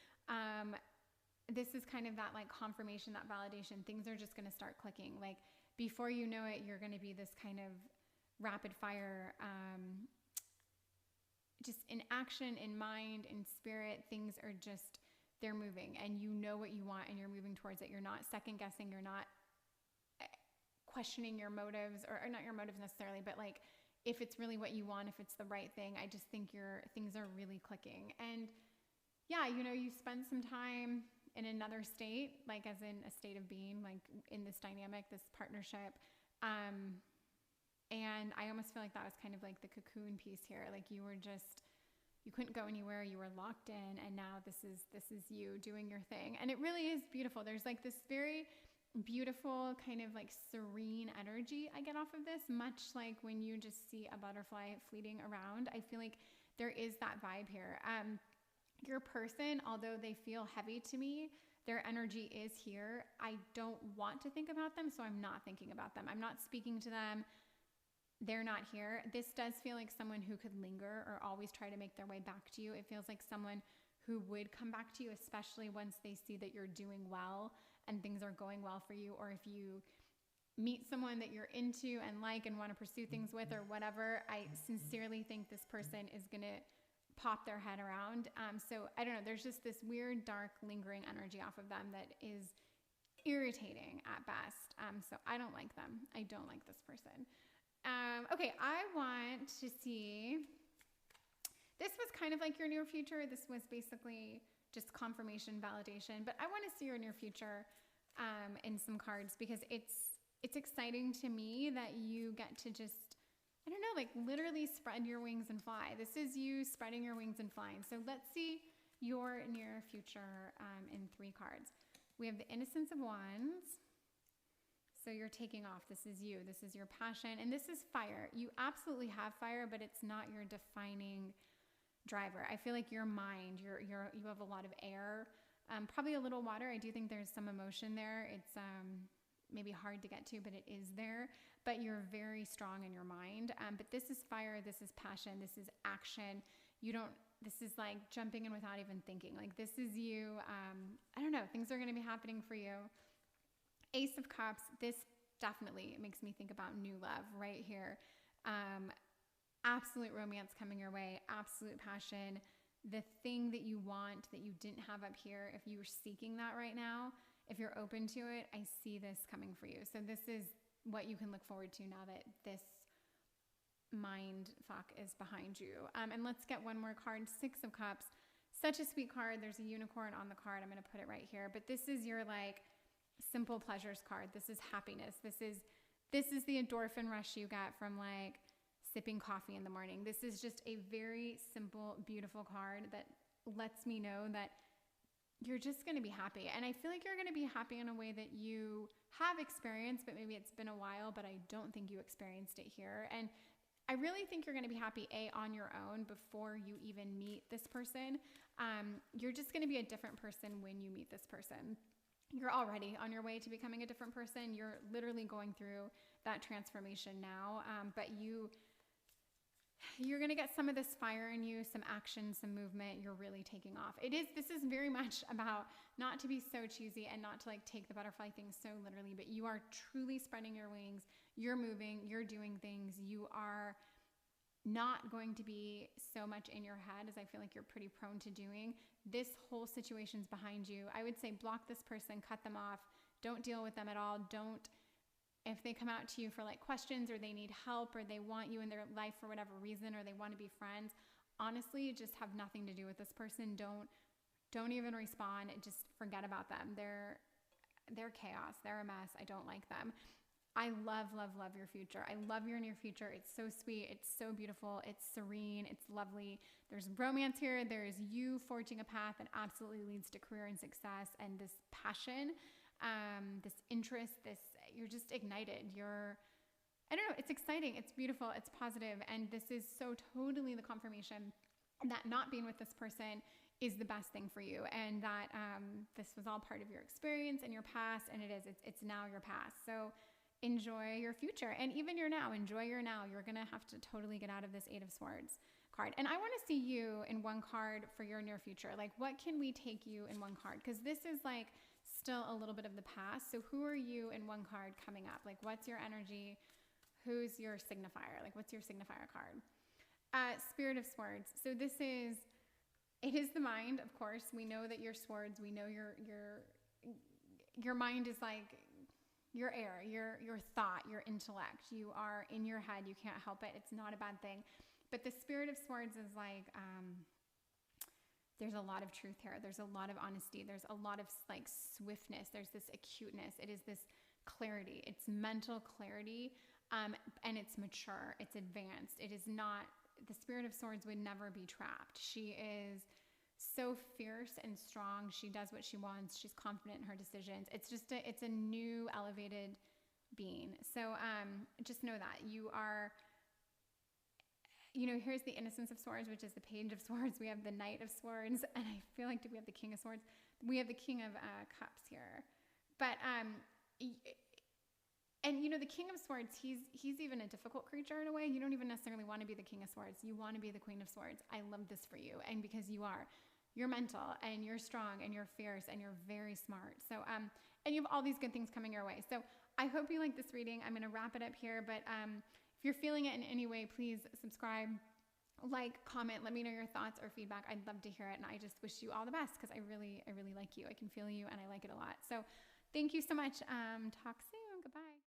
This is kind of that like confirmation, that validation. Things are just going to start clicking. Like, before you know it, you're going to be this kind of rapid fire, just in action, in mind, in spirit. Things are just, they're moving, and you know what you want and you're moving towards it. You're not second guessing. You're not questioning your motives, or not your motives necessarily, but like if it's really what you want, if it's the right thing. I just think things are really clicking. And yeah, you know, you spend some time in another state, like as in a state of being, like in this dynamic, this partnership. And I almost feel like that was kind of like the cocoon piece here. Like, you couldn't go anywhere. You were locked in, and now this is you doing your thing. And it really is beautiful. There's like this very beautiful kind of like serene energy I get off of this, much like when you just see a butterfly fleeting around. I feel like there is that vibe here. Your person, although they feel heavy to me, their energy is here. I don't want to think about them, so I'm not thinking about them. I'm not speaking to them. They're not here. This does feel like someone who could linger or always try to make their way back to you. It feels like someone who would come back to you, especially once they see that you're doing well and things are going well for you, or if you meet someone that you're into and like and want to pursue things with or whatever. I sincerely think this person is going to pop their head around. So I don't know, there's just this weird, dark, lingering energy off of them that is irritating at best. So I don't like them. I don't like this person. Okay, I want to see, this was kind of like your near future. This was basically just confirmation, validation, but I want to see your near future in some cards, because it's exciting to me that you get to just, I don't know, like literally spread your wings and fly. This is you spreading your wings and flying. So let's see your near future in 3 cards. We have the Innocence of Wands, So you're taking off. This is you. This is your passion. And this is fire. You absolutely have fire, but it's not your defining driver. I feel like your mind, you have a lot of air, probably a little water. I do think there's some emotion there. It's maybe hard to get to, but it is there. But you're very strong in your mind. But this is fire. This is passion. This is action. This is like jumping in without even thinking. Like this is you. I don't know. Things are going to be happening for you. Ace of Cups. This definitely makes me think about new love right here. Absolute romance coming your way. Absolute passion. The thing that you want that you didn't have up here, if you were seeking that right now, if you're open to it, I see this coming for you. So this is what you can look forward to now that this mind fuck is behind you. And let's get one more card. Six of Cups. Such a sweet card. There's a unicorn on the card. I'm going to put it right here. But this is your like simple pleasures card. This is happiness. This is the endorphin rush you get from like sipping coffee in the morning. This is just a very simple, beautiful card that lets me know that you're just going to be happy. And I feel like you're going to be happy in a way that you have experienced, but maybe it's been a while, but I don't think you experienced it here. And I really think you're going to be happy, on your own before you even meet this person. You're just going to be a different person when you meet this person. You're already on your way to becoming a different person. You're literally going through that transformation now. But you're going to get some of this fire in you, some action, some movement. You're really taking off. This is very much about not to be so cheesy and not to like take the butterfly thing so literally, but you are truly spreading your wings. You're moving, you're doing things. You are not going to be so much in your head as I feel like you're pretty prone to doing. This whole situation's behind you. I would say block this person, cut them off. Don't deal with them at all. If they come out to you for like questions or they need help or they want you in their life for whatever reason or they want to be friends, honestly, just have nothing to do with this person. Don't even respond. Just forget about them. They're chaos. They're a mess. I don't like them. I love, love, love your future. I love your near future. It's so sweet. It's so beautiful. It's serene. It's lovely. There's romance here. There's you forging a path that absolutely leads to career and success and this passion, this interest, you're just ignited. I don't know. It's exciting. It's beautiful. It's positive. And this is so totally the confirmation that not being with this person is the best thing for you. And that, this was all part of your experience and your past. And it's now your past. So enjoy your future. And even your now, enjoy your now. You're going to have to totally get out of this Eight of Swords card. And I want to see you in one card for your near future. Like, what can we take you in one card? Because this is like still a little bit of the past. So who are you in one card coming up? Like, what's your energy? Who's your signifier? Like, what's your signifier card? Spirit of Swords. So it is the mind, of course. We know that your swords, we know your mind is like your air, your thought, your intellect. You are in your head. You can't help it. It's not a bad thing. But the Spirit of Swords is like, there's a lot of truth here. There's a lot of honesty. There's a lot of like swiftness. There's this acuteness. It is this clarity. It's mental clarity, and it's mature. It's advanced. It is not, the Spirit of Swords would never be trapped. She is so fierce and strong. She does what she wants. She's confident in her decisions. It's just it's a new elevated being. So just know that you are, here's the Innocence of Swords, which is the Page of Swords. We have the Knight of Swords, and I feel like, do we have the King of Swords? We have the King of Cups here. But the King of Swords, he's even a difficult creature in a way. You don't even necessarily want to be the King of Swords. You want to be the Queen of Swords. I love this for you. And because you're mental and you're strong and you're fierce and you're very smart. So, and you have all these good things coming your way. So I hope you like this reading. I'm going to wrap it up here, but if you're feeling it in any way, please subscribe, like, comment, let me know your thoughts or feedback. I'd love to hear it. And I just wish you all the best because I really like you. I can feel you and I like it a lot. So thank you so much. Talk soon.